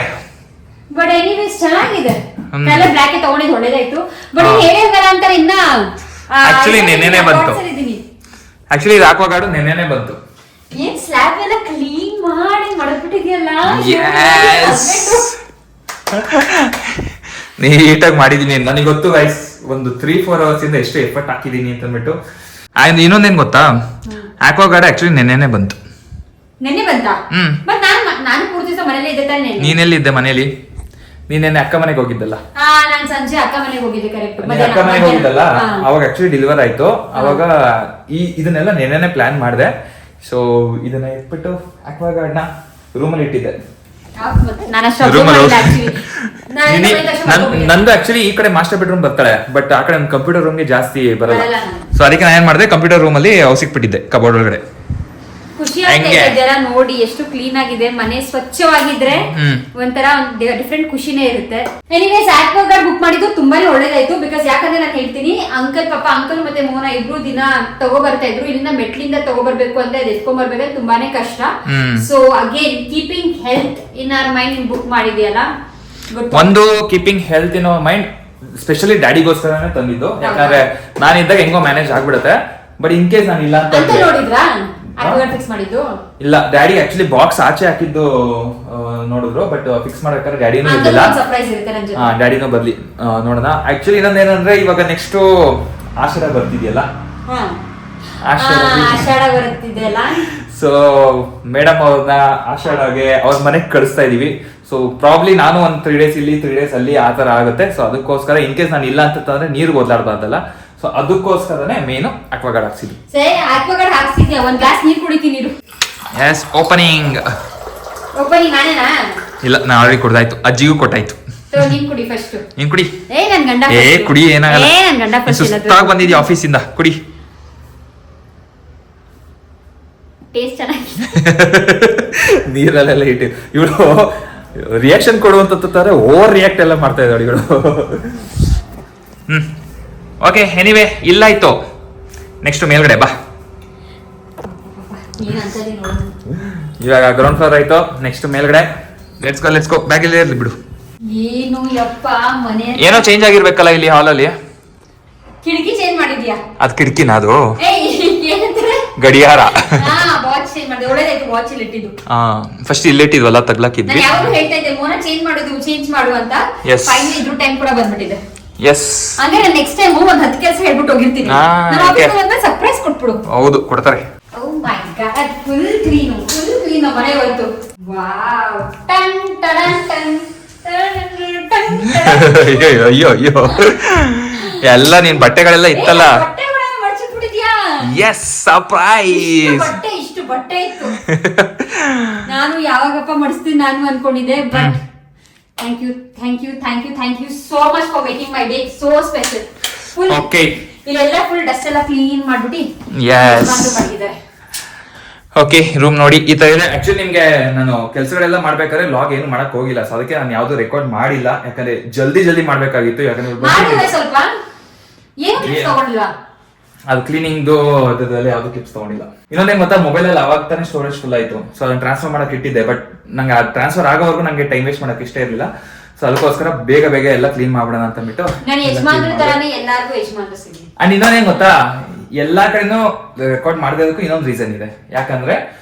ಬಟ್ ಎನಿವೇಸ್ ಚೆನ್ನಾಗಿದೆ. ಹ್ಮ್. ಕಲರ್ ಬ್ಲಾಕ್ ತಗೊಂಡಿದ್ದು ಒಳ್ಳೇದಾಯ್ತು. ಬಟ್ ಹೇಳಿದಾರ ಅಂತ ಇನ್ನ Actually ನೆನ್ನೆನೇ ಬಂತು. ಇದೀನಿ. ಆಕ್ಚುಲಿ ಇದು ಆಕ್ವಾಗಾರ್ಡ್ ನೆನ್ನೆನೆ ಬಂತು. ಏನ್ ಸ್ಲ್ಯಾಬ್ ಎಲ್ಲ ಕ್ಲೀನ್ ಮಾಡಿ ಮಡಗ್ಬಿಟ್ಟಿದ್ಯಲ್ಲ. ನೀಟಾಗಿ ಮಾಡಿದೀನಿ. ನನಗೆ ಗೊತ್ತು ಗೈಸ್, ಒಂದು 3-4 ಅವರ್ಸ್ ಇಂದ ಎಷ್ಟು ಎಫರ್ಟ್ ಹಾಕಿದೀನಿ ಅಂತ ಅಂದ್ಬಿಟ್ಟು. ಆ್ಯಂಡ್ ಇನ್ನೊಂದೇನ್ ಗೊತ್ತಾ, ಆಕ್ವಾಗಾರ್ಡ್ ಆಕ್ಚುಲಿ ನೆನ್ನೆನೆ ಬಂತು. ನೆನ್ನೆ ಬಂತಾ? ಹ್ಮ್. ಮತ್ ನಾನು ಪೂರ್ತಿ ದಿವಸ ಮನೇಲಿ ಇದ್ದೆ ತಾನೆ. ನೀನೆಲ್ಲಿದ್ದೆ ಮನೇಲಿ? ನೀನೇನೆ ಅಕ್ಕ ಮನೆಗೆ ಹೋಗಿದ್ದಲ್ಲ? ನಾನ್ ಸಂಜೆ ಅಕ್ಕ ಮನೆಗೆ ಹೋಗಿದ್ದೆ. ಕರೆಕ್ಟ್. ಅಕ್ಕ ಮನೆಗೆ ಹೋಗಿದ್ದಲ್ಲ, ಅವಾಗ ಆಕ್ಚುಲಿ ಡೆಲಿವರ್ ಆಯ್ತು. ಅವಾಗ ಇದನ್ನೆಲ್ಲ ನೆನ್ನೆನೆ ಪ್ಲಾನ್ ಮಾಡಿದೆ. ಸೊ ಇದನ್ನ ಇಟ್ಬಿಟ್ಟು ಆಕ್ವಾಗಾರ್ಡ್ ನ ರೂಮಲ್ಲಿ ಇಟ್ಟಿದ್ದೆ. ನಂದು ಆಕ್ಚುಲಿ ಈ ಕಡೆ ಮಾಸ್ಟರ್ ಬೆಡ್ರೂಮ್ ಬರ್ತಾಳೆ, ಬಟ್ ಆ ಕಡೆ ಕಂಪ್ಯೂಟರ್ ರೂಮ್ಗೆ ಜಾಸ್ತಿ ಬರಲ್ಲ. ಸೊ ಅದಕ್ಕೆ ನಾನು ಏನ್ ಮಾಡಿದೆ, ಕಂಪ್ಯೂಟರ್ ರೂಮ್ ಅಲ್ಲಿ ಸಿಕ್ಬಿಟ್ಟಿದ್ದೆ ಕಬೋರ್ಡ್ ಒಳಗಡೆ. ಖುಷಿ ಆಗ್ತೈತೆ ಇದೆಲ್ಲ ನೋಡಿ, ಎಷ್ಟು ಕ್ಲೀನ್ ಆಗಿದೆ ಮನೆ. ಸ್ವಚ್ಛವಾಗಿದ್ರೆ ಒಂಥರ ಡಿಫ್ರೆಂಟ್ ಖುಷಿನೇ ಇರುತ್ತೆ. ಎನಿವೇಸ್ ಆಕ್ವಾಗಾರ್ಡ್ ಬುಕ್ ಮಾಡಿದ್ದು ತುಂಬಾನೇ ಒಳ್ಳೇದಾಯ್ತು. ಬಿಕಾಸ್ ಯಾಕಂದ್ರೆ ನಾನು ಹೇಳ್ತೀನಿ, ಅಂಕಲ್ ಮತ್ತೆ ಮೋನ ಇಬ್ರು ದಿನ ತಗೋಬರ್ತಾ ಇದ್ರು. ಇಲ್ಲಿಂದ ಮೆಟ್ಲಿಂದ ತಗೋಬರ್ಬೇಕು ಅಂದ್ರೆ ಅದು ಎತ್ಕೊಂಡ್ ಬರ್ಬೇಕಂದ್ರೆ ತುಂಬಾನೇ ಕಷ್ಟ. So again keeping health in our mind book ಮಾಡಿದ್ಯಲ್ಲ. ಒಂದು keeping health in our mind, specially ಡ್ಯಾಡಿಗೋಸ್ಕರನೇ ತಂದಿದ್ದು. ಯಾಕಂದ್ರೆ ನಾನಿದ್ದಾಗ ಹೆಂಗೋ ಮ್ಯಾನೇಜ್ ಆಗ್ಬಿಡುತ್ತೆ. ಬಟ್ ಇನ್ ಕೇಸ್ ನಾನು ಇಲ್ಲ ಅಂತ ನೋಡಿದ್ರಾ ಫಿಕ್ಸ್ ಮಾಡಿದ್ದು? ಇಲ್ಲ, ಡ್ಯಾಡಿ ಆಕ್ಚುಲಿ ಬಾಕ್ಸ್ ಆಚೆ ಹಾಕಿದ್ದು ನೋಡಿದ್ರು. ಬಟ್ ಫಿಕ್ಸ್ ಮಾಡಬೇಕಾದ್ರೆ ಡ್ಯಾಡಿನೂ ಇರ್ಲಿಲ್ಲ. ಡ್ಯಾಡಿನೂ ಬರ್ಲಿ ನೋಡೋಣ. ಆಕ್ಚುಲಿ ಇನ್ನೊಂದೇನಂದ್ರೆ, ಇವಾಗ ನೆಕ್ಸ್ಟ್ ಆಷಾಢ ಬರ್ತಿದ್ಯಲ್ಲ, ಆಷಾಢ ಬರುತ್ತಿದೆಯಲ್ಲ. ಸೊ ಮೇಡಮ್ ಅವ್ರನ್ನ ಆಷಾಢಗೆ ಅವ್ರ ಮನೆಗೆ ಕಳಿಸ್ತಾ ಇದೀವಿ. ಸೊ ಪ್ರಾಬ್ಲಿ ನಾನು ಒಂದು 3 days ಇಲ್ಲಿ 3 days ಅಲ್ಲಿ ಆ ತರ ಆಗುತ್ತೆ. ಸೊ ಅದಕ್ಕೋಸ್ಕರ ಇನ್ ಕೇಸ್ ನಾನು ಇಲ್ಲ ಅಂತಂದ್ರೆ ನೀರ್ಗೆ ಓದ್ಲಾಡ್ಬಾರ್ದಲ್ಲ. ಸೊ ಅದಕ್ಕೋಸ್ಕರನೇ ಮೇನು ಆಕ್ವಾಗಾರ್ಡ್ ಹಾಕ್ಸಿದ್ವಿ. ಆಕ್ವಾಗಾರ್ಡ್ ಹಾಕ್ಸಿದ್ಯಾ? ಒಂದ್ ಗ್ಲಾಸ್ ನೀರು ಕುಡಿತೀನಿ ನೀರು. ಎಸ್, ಓಪನಿಂಗ್ ನಾನೇನಾ? ಇಲ್ಲ, ನಾ ಆಲ್ರೆಡಿ ಕುಡ್ದಾಯ್ತು. ಅಜ್ಜಿಗೂ ಕೊಟ್ಟಾಯ್ತು. ನೀನ್ ಕುಡಿ ಫಸ್ಟ್. ನೀನ್ ಕುಡಿ. ನನ್ ಗಂಡ ಕುಡಿ, ಏನಾಗಲ್ಲ. ನನ್ ಗಂಡ ಫಸ್ಟ್. ಸುಸ್ತಾಗಿ ಬಂದಿದ್ಯಾ ಆಫೀಸಿಂದ, ಕುಡಿ. ಟೇಸ್ಟ್ ಚೆನ್ನಾಗಿದೆ. ನೀರಲ್ಲೆಲ್ಲ ಇಟ್ಟು ಇವಳು ರಿಯಾಕ್ಷನ್ ಕೊಡುವಂತ ತರ ಓವರ್ ರಿಯಾಕ್ಟ್ ಎಲ್ಲ ಮಾಡ್ತಾ ಇದ್ದಾಳೆ ಇವಳು. Okay, anyway ಇಲ್ಲಾಯ್ತು. ನೆಕ್ಸ್ಟ್ ಮೇಲ್ಗಡೆ ಬಾ. ಇವಾಗ ಗ್ರೌಂಡ್ ಫ್ಲೋರ್ ಆಯ್ತು, ನೆಕ್ಸ್ಟ್ ಮೇಲ್ಗಡೆ. Let's go. ಬ್ಯಾಗ್ ಇಲ್ಲೇ ಇರ್ಲಿ ಬಿಡು. ಏನು ಯಪ್ಪ ಮನೆ ಏನೋ ಚೇಂಜ್ ಆಗಿರ್ಬೇಕಲ್ಲ ಇಲ್ಲಿ ಹಾಲಲ್ಲಿ. ಕಿಟಕಿ ಚೇಂಜ್ ಮಾಡಿದ್ಯಾ? ಅದ್ ಕಿಟಕಿನ ಅದು ಏನಂತಾರೆ, ಗಡಿಯಾರ. ವಾಚ್ ಚೇಂಜ್ ಮಾಡಿದೆ. ಒಳ್ಳೇದಾಯ್ತು ವಾಚ್ ಇಲ್ಲಿ ಇಟ್ಟಿದ್ದು. ಫಸ್ಟ್ ಇಲ್ಲಿಟ್ಟಿದ್ವಲ್ಲ, ತಗ್ಲಾಕಿದ್ವಿ. ನಾನು ಯಾವಾಗಲೂ ಹೇಳ್ತಾ ಇದ್ದೆ ಮೋನ ಚೇಂಜ್ ಮಾಡು ಅಂತ. ಫೈನಲ್ ಇದ್ರ ಟೈಮ್ ಕೂಡ ಬಂದ್ಬಿಟ್ಟಿದೆ. ಎಸ್, ಅಂದ್ರೆ ನಾನು ನೆಕ್ಸ್ಟ್ ಟೈಮ್ ಒಂದ್ 10 ಕೆಲಸ ಹೇಳ್ಬಿಟ್ಟು ಹೋಗಿರ್ತೀನಿ. ನಾನು ಆಫೀಸ್ ಬಂದ್ರೆ ಸರ್ಪ್ರೈಸ್ ಕೊಟ್ಬಿಡು. ಹೌದು, ಕೊಡ್ತಾರೆ. ಓ ಮೈ ಗಾಡ್, ಫುಲ್ ಕ್ಲೀನ್ ಮನೆ ಹೋಯ್ತು. ವಾವ್, ಟನ್ ಟನ್ ಟನ್ ಅಯ್ಯೋ ಎಲ್ಲ ನಿನ್ ಬಟ್ಟೆಗಳೆಲ್ಲ ಇತ್ತಲ್ಲ. ಬಟ್ಟೆಗಳೆಲ್ಲ ಮಡ್ಚಿಟ್ಬಿಟ್ಟಿದ್ಯಾ? Yes, surprise. ಇಷ್ಟು ಬಟ್ಟೆ ಇತ್ತು. ನಾನು ಯಾವಾಗಪ್ಪ ಮಡಿಸ್ತೀನಿ ನಾನು ಅನ್ಕೊಂಡಿದ್ದೆ. But thank you so much for making my day so special. Full okay, ಇಲ್ಲೆಲ್ಲ ಫುಲ್ ಡಸ್ಟ್ ಎಲ್ಲ ಕ್ಲೀನ್ ಮಾಡ್ಬಿಟ್ಟು ಮಾಡಿದ್ದಾರೆ. ಓಕೆ, ರೂಮ್ ನೋಡಿ ಈ ತರ ಇದೆ. ಆಕ್ಚುಲಿ ನಿಮ್ಗೆ ನಾನು ಕೆಲಸಗಳೆಲ್ಲ ಮಾಡ್ಬೇಕಾದ್ರೆ ಲಾಗ್ ಏನು ಮಾಡಕ್ ಹೋಗಿಲ್ಲ. ಸೊ ಅದಕ್ಕೆ ನಾನು ಯಾವ್ದು ರೆಕಾರ್ಡ್ ಮಾಡಿಲ್ಲ. ಯಾಕಂದ್ರೆ ಜಲ್ದಿ ಮಾಡ್ಬೇಕಾಗಿತ್ತು. ಯಾಕಂದ್ರೆ ಸ್ವಲ್ಪ ಏನು ತಗೊಂಡಿಲ್ಲ, ಅದು ಕ್ಲೀನಿಂಗ್ ಅದ್ರಲ್ಲಿ ಯಾವ್ದು ಕ್ಲಿಪ್ಸ್ ತಗೊಂಡಿಲ್ಲ. ಇನ್ನೊಂದೇನ್ ಗೊತ್ತಾ, ಮೊಬೈಲ್ ಅಲ್ಲಿ ಅವಾಗ ತಾನೇ ಸ್ಟೋರೇಜ್ ಫುಲ್ ಆಯ್ತು. ಸೊ ಅದನ್ನ ಟ್ರಾನ್ಸ್ಫರ್ ಮಾಡಕ್ ಇಟ್ಟಿದ್ದೆ. ಬಟ್ ನಂಗೆ ಆ ಟ್ರಾನ್ಸ್ಫರ್ ಆಗೋವರೆಗೂ ನಂಗೆ ಟೈಮ್ ವೇಸ್ಟ್ ಮಾಡಕ್ ಇಷ್ಟ ಇರಲಿಲ್ಲ. ಸೊ ಅದಕ್ಕೋಸ್ಕರ ಬೇಗ ಎಲ್ಲ ಕ್ಲೀನ್ ಮಾಡ್ಬಿಡೋಣ ಅಂತ ಅಂದ್ಬಿಟ್ಟು. ಅಂಡ್ ಇನ್ನೊಂದೇನ್ ಗೊತ್ತಾ, ಎಲ್ಲಾ ಕಡೆನೂ ರೆಕಾರ್ಡ್ ಮಾಡಬೇಕು. ಇನ್ನೊಂದು ರೀಸನ್ ಇದೆ. ಯಾಕಂದ್ರೆ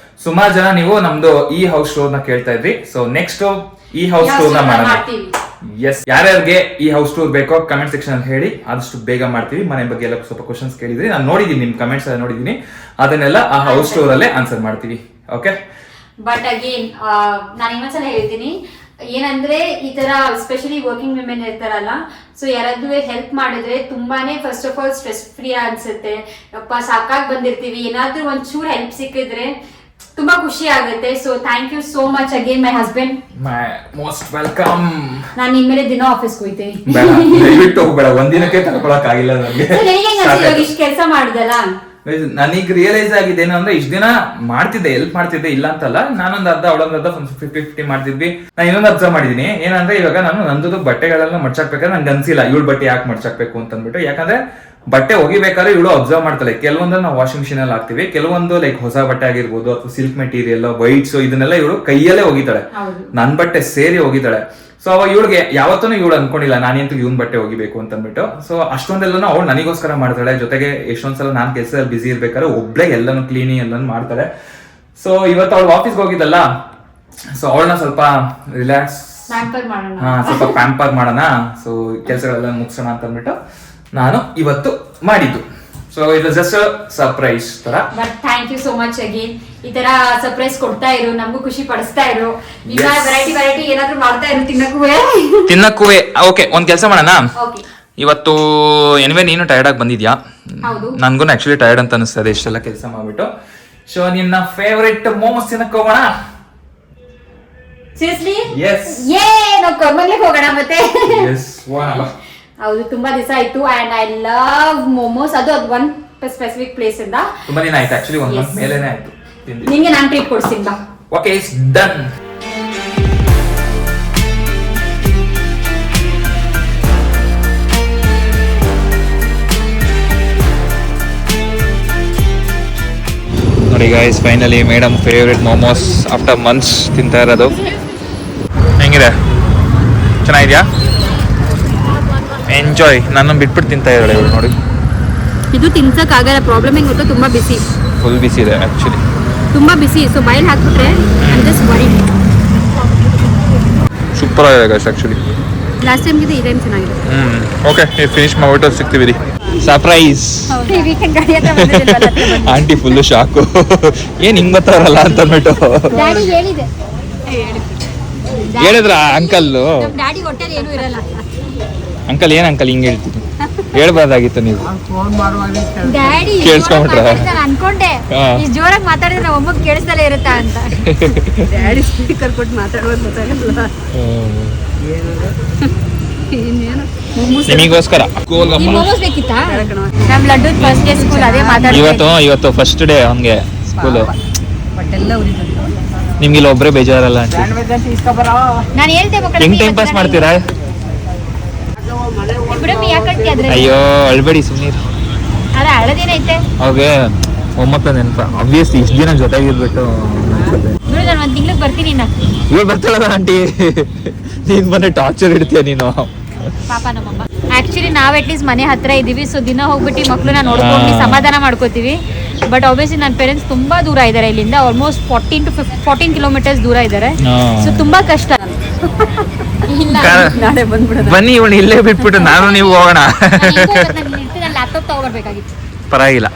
ಸುಮಾರು ಜನ ನೀವು ನಮ್ದು ಈ ಹೌಸ್ ಟೂರ್ ನ ಕೇಳ್ತಾ ಇದ್ರಿ. ಸೊ ನೆಕ್ಸ್ಟ್ ಈ ಹೌಸ್ ಟೂರ್ ನ ಮಾಡೋಣ. ಎಸ್, ಯಾರ್ಯಾರಿಗೆ ಈ ಹೌಸ್ ಟೂರ್ ಬೇಕೋ ಕಮೆಂಟ್ ಸೆಕ್ಷನ್ ಅಲ್ಲಿ ಹೇಳಿ, ಆದಷ್ಟು ಬೇಗ ಮಾಡ್ತೀವಿ. ಮನೆ ಬಗ್ಗೆ ಎಲ್ಲ ಸ್ವಲ್ಪ ಕ್ವಶನ್ಸ್ ಕೇಳಿದ್ರಿ, ನಾನು ನೋಡಿದೀನಿ, ನಿಮ್ ಕಮೆಂಟ್ಸ್ ಎಲ್ಲ ನೋಡಿದೀನಿ. ಅದನ್ನೆಲ್ಲ ಆ ಹೌಸ್ ಟೂರ್ ಅಲ್ಲೇ ಆನ್ಸರ್ ಮಾಡ್ತೀವಿ. ಓಕೆ, ಬಟ್ ಅಗೇನ್ ನಾನು ಇನ್ನೊಂದ್ಸಲ ಹೇಳ್ತೀನಿ, ಏನಂದ್ರೆ ಈ ತರ ಸ್ಪೆಷಲಿ ವರ್ಕಿಂಗ್ ವಿಮೆನ್ ಇರ್ತಾರಲ್ಲ, ಸೊ ಯಾರಾದ್ರೂ ಹೆಲ್ಪ್ ಮಾಡಿದ್ರೆ ತುಂಬಾನೇ first of all stress free ಅನ್ಸುತ್ತೆ. ಅಪ್ಪ ಸಾಕಾಗಿ ಬಂದಿರ್ತೀವಿ, ಏನಾದ್ರೂ ಒಂಚೂರು ಹೆಲ್ಪ್ ಸಿಕ್ಕಿದ್ರೆ ತುಂಬಾ ಖುಷಿ ಆಗುತ್ತೆ. So thank you so much again my husband. Most welcome. ನಾನು ಇನ್ಮೇಲೆ ದಿನ ಆಫೀಸ್ ಹೋಗ್ತೀನಿ. ದಯವಿಟ್ಟು ಹೋಗ್ಬೇಡ, ಒಂದಿನಕ್ಕೆ ತಗೊಳಕ್ ಆಗಿಲ್ಲ ನನಗೆ. ಇಷ್ಟು ಕೆಲಸ ಮಾಡ್ದಲ್ಲ, ನನಗೆ ರಿಯಲೈಸ್ ಆಗಿದೆ ಏನು ಅಂದ್ರೆ ಇಷ್ಟ ದಿನ ಮಾಡ್ತಿದ್ದೆ, ಹೆಲ್ಪ್ ಮಾಡ್ತಿದ್ದೆ, ಇಲ್ಲ ಅಂತಲ್ಲ. ನಾನೊಂದು ಅರ್ಧ ಅವಳೊಂದು ಅರ್ಧ 50-50 ಮಾಡ್ತಿದ್ವಿ. ನಾನು ಇನ್ನೊಂದು ಅಬ್ಸರ್ವ್ ಮಾಡಿದೀನಿ ಏನಂದ್ರೆ, ಇವಾಗ ನಾನು ನಂದು ಬಟ್ಟೆಗಳೆಲ್ಲ ಮಡ್ಚಾಕ್ಬೇಕಾದ್ರೆ ನಂಗೆ ಅನ್ಸಿಲ್ಲ ಇವಳು ಬಟ್ಟೆ ಯಾಕೆ ಮಡ್ಚಾಕ್ಬೇಕು ಅಂತ ಅಂದ್ಬಿಟ್ಟು. ಯಾಕಂದ್ರೆ ಬಟ್ಟೆ ಒಗಿಬೇಕಾದ್ರೆ ಇವಳು ಅಬ್ಸರ್ವ್ ಮಾಡ್ತಾಳೆ. ಕೆಲವೊಂದು ನಾವು ವಾಷಿಂಗ್ ಮಿಷಿನ್ ಅಲ್ಲಿ ಹಾಕ್ತಿವಿ, ಕೆಲವೊಂದು ಲೈಕ್ ಹೊಸ ಬಟ್ಟೆ ಆಗಿರ್ಬೋದು ಅಥವಾ ಸಿಲ್ಕ್ ಮೆಟೀರಿಯಲ್, ವೈಟ್ಸ್, ಇದನ್ನೆಲ್ಲ ಇವಳು ಕೈಯಲ್ಲೇ ಒಗಿತಾಳೆ, ನನ್ ಬಟ್ಟೆ ಸೇರಿ ಒಗಿತಾಳೆ. ಸೊ ಅವಾಗ ಇವಳಿಗೆ ಯಾವತ್ತೂ ಇವಳು ಅನ್ಕೊಂಡಿಲ್ಲ ನಾನಂತೂ ಇವನ್ ಬಟ್ಟೆ ಹೋಗಿಬೇಕು ಅಂತ ಅಂದ್ಬಿಟ್ಟು. ಸೊ ಅಷ್ಟೊಂದೆಲ್ಲನೂ ಅವಳು ನನಗೋಸ್ಕರ ಮಾಡ್ತಾಳೆ. ಜೊತೆಗೆ ಎಷ್ಟೊಂದ್ಸಲ ನಾನ್ ಕೆಲಸದಲ್ಲಿ ಬಿಸಿ ಇರ್ಬೇಕಾದ್ರೆ ಒಬ್ಳೆ ಎಲ್ಲಾನು ಕ್ಲೀನಿಂಗ್ ಎಲ್ಲಾನು ಮಾಡ್ತಾಳೆ. ಸೊ ಇವತ್ತು ಅವಳು ಆಫೀಸ್ಗೆ ಹೋಗಿದ್ದಲ್ಲ, ಸೊ ಅವಳನ್ನ ಸ್ವಲ್ಪ ರಿಲ್ಯಾಕ್ಸ್ ಸ್ವಲ್ಪ ಪ್ಯಾಂಪರ್ ಮಾಡೋಣ, ಸೊ ಕೆಲಸಗಳೆಲ್ಲ ಮುಗಿಸೋಣ ಅಂತ ಅಂದ್ಬಿಟ್ಟು ನಾನು ಇವತ್ತು ಮಾಡಿದ್ದು. ಸೊ ಇದು ಜಸ್ಟ್ ಸರ್ಪ್ರೈಸ್ ತರ. But thank you so much again. ಈ ತರ ಸರ್ಪ್ರೈಸ್ ಕೊಡ್ತಾ ಇರು, ನಮಗೂ ಖುಷಿ ಪಡಿಸ್ತಾ ಇರು. ಈಗ ವೆರೈಟಿ ಏನಾದ್ರು ಮಾಡ್ತಾ ಇರು ತಿನ್ನಕ್ಕೂ. ಓಕೆ, ಒಂದ್ ಕೆಲಸ ಮಾಡೋಣ. ಇವತ್ತು ಎನಿವೆ ನೀನು ಟೈರ್ಡ್ ಆಗಿ ಬಂದಿದ್ಯಾ, ನನ್ಗೂ ಆಕ್ಚುಲಿ ಟೈರ್ಡ್ ಅಂತ ಅನಿಸ್ತದೆ ಇಷ್ಟೆಲ್ಲ ಕೆಲಸ ಮಾಡ್ಬಿಟ್ಟು. ಸೊ ನಿನ್ನ ಫೇವರೇಟ್ ಮೋಮೋಸ್ ತಿನ್ನಕ್ ಹೋಗೋಣ. ಸೀರಿಯಸ್ಲಿ? ಎಸ್. ನಾವು ಕೊರ್ಮಂಗ್ಲಿಗೆ ಹೋಗೋಣ ಮತ್ತೆ. ಎಸ್, ಹೌದು, ತುಂಬಾ ದಿವಸ ಆಯ್ತು. And I love momos. ಅದು ಒನ್ ಸ್ಪೆಸಿಫಿಕ್ ಪ್ಲೇಸ್ ಇಂದ ತುಂಬಾ ದಿನ ಆಯ್ತು, ಆಕ್ಚುಲಿ 1 ಮಂತ್ ಮೇಲೇನೆ ಆಯ್ತು. ನಿಂಗೆ ನಾನು ಟ್ರೀಟ್ ಕೊಡ್ತೀನಿ ಬಾ. Okay, it's done. ನೋಡಿ guys, finally madam favourite momos after months ತಿಂತಾ ಇರೋದು. ಹೆಂಗಿದೆ? ಚೆನ್ನಾಗಿದ್ಯಾ? ಎಂಜಾಯ್. ನನ್ನ ಬಿಟ್ಬಿಟ್ಟು ತಿಂತಾ ಇದ್ದಾಳೆ ಇವಳು ನೋಡಿ. ಇದು ತಿನ್ಸಕ್ ಆಗಲ್ಲ, ಪ್ರಾಬ್ಲಮ್ ಹೆಂಗ್ ಗೊತ್ತಾ, ತುಂಬಾ ಬಿಸಿ, ಫುಲ್ ಬಿಸಿ ಇದೆ ಆಕ್ಚುಲಿ, ತುಂಬಾ ಬಿಸಿ. ಸೊ ಬೈಲ್ ಹಾಕ್ಬಿಟ್ರೆ ವರಿ. ಸೂಪರ್ ಆಗಿದೆ ಗೈಸ್ ಆಕ್ಚುಲಿ. ಲಾಸ್ಟ್ ಟೈಮ್ ಇದೇ ಟೈಮ್ ಚೆನ್ನಾಗಿದೆ. ಓಕೆ, ಫಿನಿಶ್ ಮಾಡ್ಬಿಟ್ಟು ಸಿಗ್ತೀವಿ ರೀ. ಸರ್ಪ್ರೈಸ್. ಆಂಟಿ ಫುಲ್ ಶಾಕು, ಏನ್ ಹಿಂಗ್ ಬರ್ತಾರಲ್ಲ ಅಂತ ಅಂದ್ಬಿಟ್ಟು ಹೇಳಿದ್ರ ಅಂಕಲ್. ಡ್ಯಾಡಿ ಹೊಟ್ಟೆಲಿ ಏನೂ ಇರಲ್ಲ. ಅಂಕಲ್ ಏನ್ ಅಂಕಲ್ ಹಿಂಗ್ ಹೇಳ್ತೀನಿ, ಹೇಳ್ಬಾರ್ದಾಗಿತ್ತು ನೀವು. ಡ್ಯಾಡಿ ಕೇಳಿಸ್ಕೊಂಡ್ಬಿಟ್ರ? ಅನ್ಕೊಂಡೆ ಈ ಜೋರಾಗಿ ಮಾತಾಡಿದ್ರೆ ಒಮ್ಮಗ್ ಕೇಳಿಸ್ದಲೇ ಇರುತ್ತಾ ಅಂತ. ಡ್ಯಾಡಿ ಸ್ಪೀಕರ್ ಕೊಟ್ಟು ಮಾತಾಡೋದು ಗೊತ್ತಾಗಲ್ಲ. ನಿಮಗೋಸ್ಕರ ಮೋಮೋಸ್ ಬೇಕಿತ್ತಾ? ನಮ್ ಲಡ್ಡು ಫಸ್ಟ್ ಡೇ ಸ್ಕೂಲ್ ಅದೇ ಮಾತಾಡ್ತೀವಿ. ಇವತ್ತು ಫಸ್ಟ್ ಡೇ ಹಂಗೆ ಸ್ಕೂಲ್. ನಿಮ್ಗೆ ಇಲ್ಲಿ ಒಬ್ರೇ ಬೇಜಾರಲ್ಲ ಆಂಟಿ? ನಾನು ಹೇಳ್ದೆ ಹೆಂಗ್ ಟೈಮ್ ಪಾಸ್ ಮಾಡ್ತೀರಾ? ಅಯ್ಯೋ ಅಳ್ಬೇಡಿ ಸುಮ್ಮನೆ. ಅಲ್ಲ ಅಳದೇನೈತೆ, ಅವ್ರಿಗೆ ಒಮ್ಮಕ್ಕ ನೆನಪ. ಅಬ್ವಿಯಸ್ಲಿ ಇಷ್ಟು ದಿನ ಜೊತೆಗಿರ್ಬಿಟ್ಟು ಬಿಡು, ನಾನು ಒಂದ್ ತಿಂಗ್ಳಿಗೆ ಬರ್ತೀನಿ. ಇವಾಗ ಬರ್ತಾಳಲ್ಲ ಆಂಟಿ, ನೀನ್ ಬಂದ್ರೆ ಟಾರ್ಚರ್ ಇಡ್ತೀಯ ನೀನು. ಪಾಪ ನಮ್ಮಮ್ಮ. ಆಕ್ಚುಲಿ ನಾವ್ ಅಟ್ಲೀಸ್ಟ್ ಮನೆ ಹತ್ರ ಇದೀವಿ, ಸೊ ದಿನ ಹೋಗ್ಬಿಟ್ಟು ಮಕ್ಳನ್ನ ನೋಡ್ಕೊಂಡು ಸಮಾಧಾನ ಮಾಡ್ಕೋತೀವಿ. ಬಟ್ ಆಬ್ವಿಯಸ್ಲಿ ನನ್ನ ಪೇರೆಂಟ್ಸ್ ತುಂಬಾ ದೂರ ಇದ್ದಾರೆ ಇಲ್ಲಿಂದ, ಆಲ್ಮೋಸ್ಟ್ 14 ಕಿಲೋಮೀಟರ್ಸ್ ದೂರ ಇದ್ದಾರೆ. ಸೊ ತುಂಬಾ ಕಷ್ಟ. ನಾಳೆ ಬಂದ್ಬಿಡೋಣ, ಬನ್ನಿ ಇವಳು ಇಲ್ಲೇ ಬಿಟ್ಬಿಟ್ಟು ನಾನು ನೀವು ಹೋಗೋಣ. ಲ್ಯಾಪ್ಟಾಪ್ ತಗೋಬರ್ಬೇಕಾಗಿತ್ತು. ಪರವಾಗಿಲ್ಲ,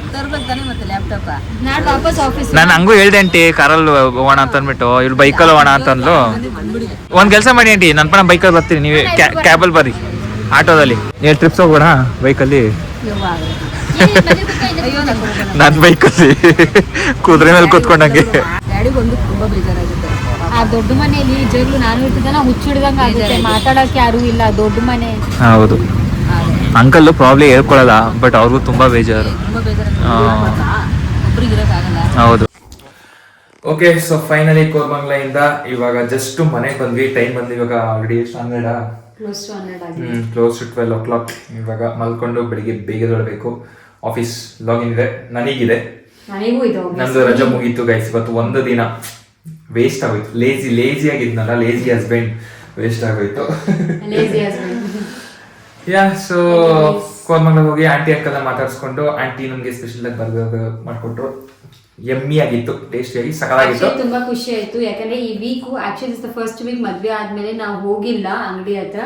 ನಾಳೆ ವಾಪಸ್ ಆಫೀಸ್. ನಾನು ಹಂಗೂ ಹೇಳ್ದೆ ಆಂಟಿ ಕಾರಲ್ಲಿ ಹೋಗೋಣ ಅಂತ ಅಂದ್ಬಿಟ್ಟು, ಇವ್ಳು ಬೈಕಲ್ಲಿ ಹೋಗೋಣ ಅಂತಂದ್ಲು. ಒಂದ್ ಕೆಲಸ ಮಾಡಿ ಆಂಟಿ, ನನ್ನ ಬೈಕಲ್ಲಿ ಬರ್ತೀನಿ, ನೀವು ಕ್ಯಾಬಲ್ಲಿ ಬರ್ರಿ, ಆಟೋದಲ್ಲಿ. ನೀವು ಟ್ರಿಪ್ಸ್ ಹೋಗೋಣ ಬೈಕಲ್ಲಿ. ನನ್ನ ಬೈಕಲ್ಲಿ ಕುದುರೆ ಮೇಲೆ ಕೂತ್ಕೊಂಡಂಗೆ. ಡ್ಯಾಡಿಗೊಂದು ತುಂಬಾ ಬೇಜಾರಾಗುತ್ತೆ. ಆ ದೊಡ್ಡ ಮನೆಯಲ್ಲಿ ಜಗ್ಲು ನಾನು ಇರ್ತಿದ್ದ ಹುಚ್ಚಿಡ್ದಂಗ ಆಗುತ್ತೆ, ಮಾತಾಡಕ್ ಯಾರು ಇಲ್ಲ ದೊಡ್ಡ ಮನೆ. ಹೌದು, ಅಂಕಲ್ ಪ್ರಾಬ್ಲಮ್ ಹೇಳ್ಕೊಳಲ್ಲ, ಬಟ್ ಅವ್ರಿಗೂ ತುಂಬಾ ಬೇಜಾರು. ಹೌದು. ಓಕೆ, ಸೊ ಫೈನಲಿ ಕೋರ್ಮಂಗ್ಲಿಂದ ಇವಾಗ ಜಸ್ಟ್ ಮನೆಗೆ ಬಂದ್ವಿ. ಟೈಮ್ ಬಂದ್ವಿ ಇವಾಗ ಆಲ್ರೆಡಿ ಎಷ್ಟು 12 ಕ್ಲೋಸ್ ಟು 12 o'clock. ಇವಾಗ ಮಲ್ಕೊಂಡು ಬೆಳಿಗ್ಗೆ ಬೇಗ ತೊಳಬೇಕು. ಆಫೀಸ್ ಲಾಗಿನ್ ಇದೆ, ನನಗಿದೆ, ನಂದು ರಜೆ ಮುಗೀತು ಗೈಸ್. ಇವತ್ತು ಒಂದು ದಿನ ವೇಸ್ಟ್ ಆಗೋಯ್ತು. ಲೇಜಿ ಆಗಿದ್ನಲ್ಲ, ಲೇಜಿ ಹಸ್ಬೆಂಡ್ ವೇಸ್ಟ್ ಆಗೋಯ್ತು. ಯಾ, ಸೊ ಕೋರ್ಮಂಗ್ಲಿಗೆ ಹೋಗಿ ಆಂಟಿ ಅಂಕಲ್ನ ಮಾತಾಡ್ಸ್ಕೊಂಡು, ಆಂಟಿ ನಮ್ಗೆ ಸ್ಪೆಷಲ್ ಆಗಿ ಬರ್ಗರ್ ಮಾಡ್ಕೊಟ್ರು. ಯಮ್ಮಿ ಆಗಿತ್ತು, ಟೇಸ್ಟಿಯಾಗಿ ಸಕಲಾಗಿತ್ತು. ತುಂಬಾ ಖುಷಿ ಆಯ್ತು, ಯಾಕಂದ್ರೆ ಈ ವೀಕ್ ಆಕ್ಚುಲಿ ಫಸ್ಟ್ ವೀಕ್ ಮದ್ವೆ ಆದ್ಮೇಲೆ ನಾವು ಹೋಗಿಲ್ಲ ಅಂಗಡಿ ಹತ್ರ.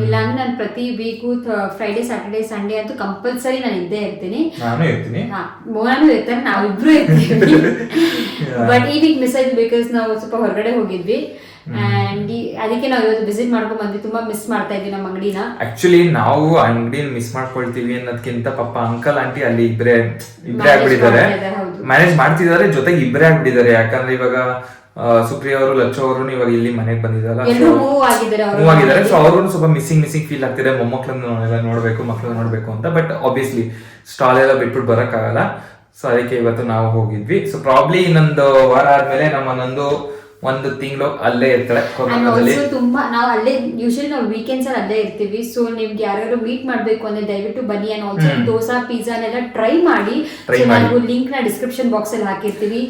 ಇಲ್ಲಾಂದ್ರೆ ನಾನು ಪ್ರತಿ ವೀಕು ಫ್ರೈಡೆ ಸ್ಯಾಟರ್ಡೆ ಸಂಡೇ ಅಂತೂ ಕಂಪಲ್ಸರಿ ನಾನು ಇದ್ದೇ ಇರ್ತೀನಿ. ನಾನು ಇರ್ತೀನಿ, ಮೋನಾನು ಇರ್ತಾರೆ, ನಾವಿಬ್ರು ಇರ್ತೀವಿ. ಬಟ್ ಈ ವೀಕ್ ಮಿಸ್ ಆಯ್ತು, ಬಿಕಾಸ್ ನಾವು ಸ್ವಲ್ಪ ಹೊರಗಡೆ ಹೋಗಿದ್ವಿ. ಅಂಡ್ ಅದಕ್ಕೆ ನಾವು ಇವತ್ತು ವಿಸಿಟ್ ಮಾಡ್ಕೊಂಡ್ ಬಂದ್ವಿ. ತುಂಬಾ ಮಿಸ್ ಮಾಡ್ತಾ ಇದ್ವಿ ನಮ್ಮ ಅಂಗಡಿನ. ಆಕ್ಚುಲಿ ನಾವು ಅಂಗಡಿನ ಮಿಸ್ ಮಾಡ್ಕೊಳ್ತೀವಿ ಅನ್ನೋದಕ್ಕಿಂತ ಪಾಪ ಅಂಕಲ್ ಆಂಟಿ ಅಲ್ಲಿ ಇಬ್ರೇ ಆಗ್ಬಿಟ್ಟಿದ್ದಾರೆ, ಮ್ಯಾನೇಜ್ ಮಾಡ್ತಿದ್ದಾರೆ, ಜೊತೆಗೆ ಇಬ್ರೇ ಆಗ್ಬಿಟ್ಟಿದ್ದಾರೆ. ಯಾಕಂದ್ರೆ ಇವಾಗ ಸುಪ್ರಿಯ ಅವರು, ಲಚ್ಚು ಅವರು ಇವಾಗ ಇಲ್ಲಿ ಮನೆಗೆ ಬಂದಿದ್ದಾರೆ, ಮೂವ್ ಆಗಿದ್ದಾರೆ. ಸೊ ಅವ್ರು ಸ್ವಲ್ಪ ಮಿಸ್ಸಿಂಗ್ ಫೀಲ್ ಆಗ್ತಿದೆ. ಮೊಮ್ಮಕ್ಳನ್ನ ನೋಡ್ಬೇಕು, ಮಕ್ಳನ್ನ ನೋಡ್ಬೇಕು ಅಂತ. ಬಟ್ ಆಬ್ವಿಯಸ್ಲಿ ಸ್ಟಾಲ್ ಎಲ್ಲ ಬಿಟ್ಬಿಟ್ಟು ಬರಕ್ ಆಗಲ್ಲ. ಸೊ ಅದಕ್ಕೆ ಇವತ್ತು ನಾವು ಹೋಗಿದ್ವಿ. ಸೊ ಪ್ರಾಬ್ಲಿ ಇನ್ನೊಂದು ವಾರ ಆದ್ಮೇಲೆ ನಮ್ಮ ನಂದು 1 ತಿಂಗಳು ಅಲ್ಲೇ ಇರ್ತಾರೆ ಕೋರ್ಮಂಗಲದಲ್ಲಿ. ತುಂಬಾ ನಾವು ಅಲ್ಲೇ ಯೂಶಲಿ ನಾವು ವೀಕೆಂಡ್ಸ್ ಅಲ್ಲಿ ಅಲ್ಲೇ ಇರ್ತೀವಿ. ಸೊ ನಿಮ್ಗೆ ಯಾರು ಮೀಟ್ ಮಾಡ್ಬೇಕು ಅಂದ್ರೆ ದಯವಿಟ್ಟು ಬನ್ನಿ. ಅಂಡ್ ಆಲ್ಸೋ ದೋಸಾ ಪಿಜ್ಜಾನೆಲ್ಲ ಟ್ರೈ ಮಾಡಿ. ನಾವು ಲಿಂಕ್ ನ ಡಿಸ್ಕ್ರಿಪ್ಷನ್ ಬಾಕ್ಸ್ ಅಲ್ಲಿ ಹಾಕಿರ್ತೀವಿ.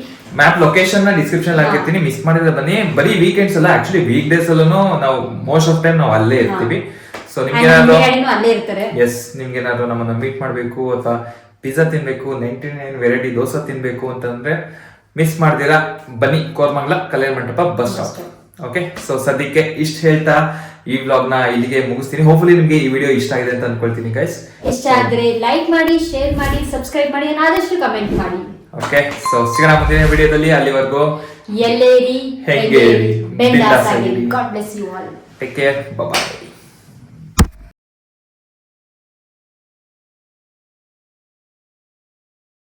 ಮ್ಯಾಪ್ ಲೊಕೇಶನ್ ನ ಡಿಸ್ಕ್ರಿಪ್ಷನ್ ಹಾಕಿರ್ತೀನಿ. ಮಿಸ್ ಮಾಡಿದ್ರೆ ಬನ್ನಿ. ಬರೀ ವೀಕೆಂಡ್ಸ್ ಅಲ್ಲ, ಆಕ್ಚುಲಿ ವೀಕ್ ಡೇಸ್ ಅಲ್ಲೂ ನಾವು ಮೋಸ್ಟ್ ಆಫ್ ಟೈಮ್ ನಾವು ಅಲ್ಲೇ ಇರ್ತೀವಿ. ಸೊ ನಿಮ್ಗೆ ಅಲ್ಲೇ ಇರ್ತಾರೆ. ನಿಮ್ಗೆ ಏನಾದ್ರು ನಮ್ಮನ್ನ ಮೀಟ್ ಮಾಡ್ಬೇಕು ಅಥವಾ ಪಿಜ್ಜಾ ತಿನ್ಬೇಕು, 99 ವೆರೈಟಿ ದೋಸಾ ತಿನ್ಬೇಕು ಅಂತಂದ್ರೆ ಮಿಸ್ ಮಾಡ್ದಿರಾ ಬನ್ನಿ. Koramangala Kalyana Mantapa bus stop. Okay, so ಸದ್ಯಕ್ಕೆ ಇಷ್ಟ ಹೇಳ್ತಾ ಈ ವ್ಲಾಗ್ ನ ಇಲ್ಲಿಗೆ ಮುಗಿಸ್ತೀನಿ. ಹೋಪ್ಫುಲಿ ನಿಮ್ಗೆ ಈ ವಿಡಿಯೋ ಇಷ್ಟ ಆಗಿದೆ ಅಂತ ಅನ್ಕೊಳ್ತೀನಿ ಗೈಸ್. ಇಷ್ಟ ಆದ್ರೆ ಲೈಕ್ ಮಾಡಿ, ಶೇರ್ ಮಾಡಿ, ಸಬ್ಸ್ಕ್ರೈಬ್ ಮಾಡಿ, ಆದಷ್ಟು ಕಮೆಂಟ್ ಮಾಡಿ. ಓಕೆ, ಸೊ ಸಿಗೋಣ ಮುಂದಿನ ವಿಡಿಯೋದಲ್ಲಿ. ಅಲ್ಲಿವರೆಗೂ ಎಲ್ಲೇರಿ ಹೆಂಗೇರಿ, ಬೆಂದಾಸಾಗಿರಿ. God bless you all. Take care, bye.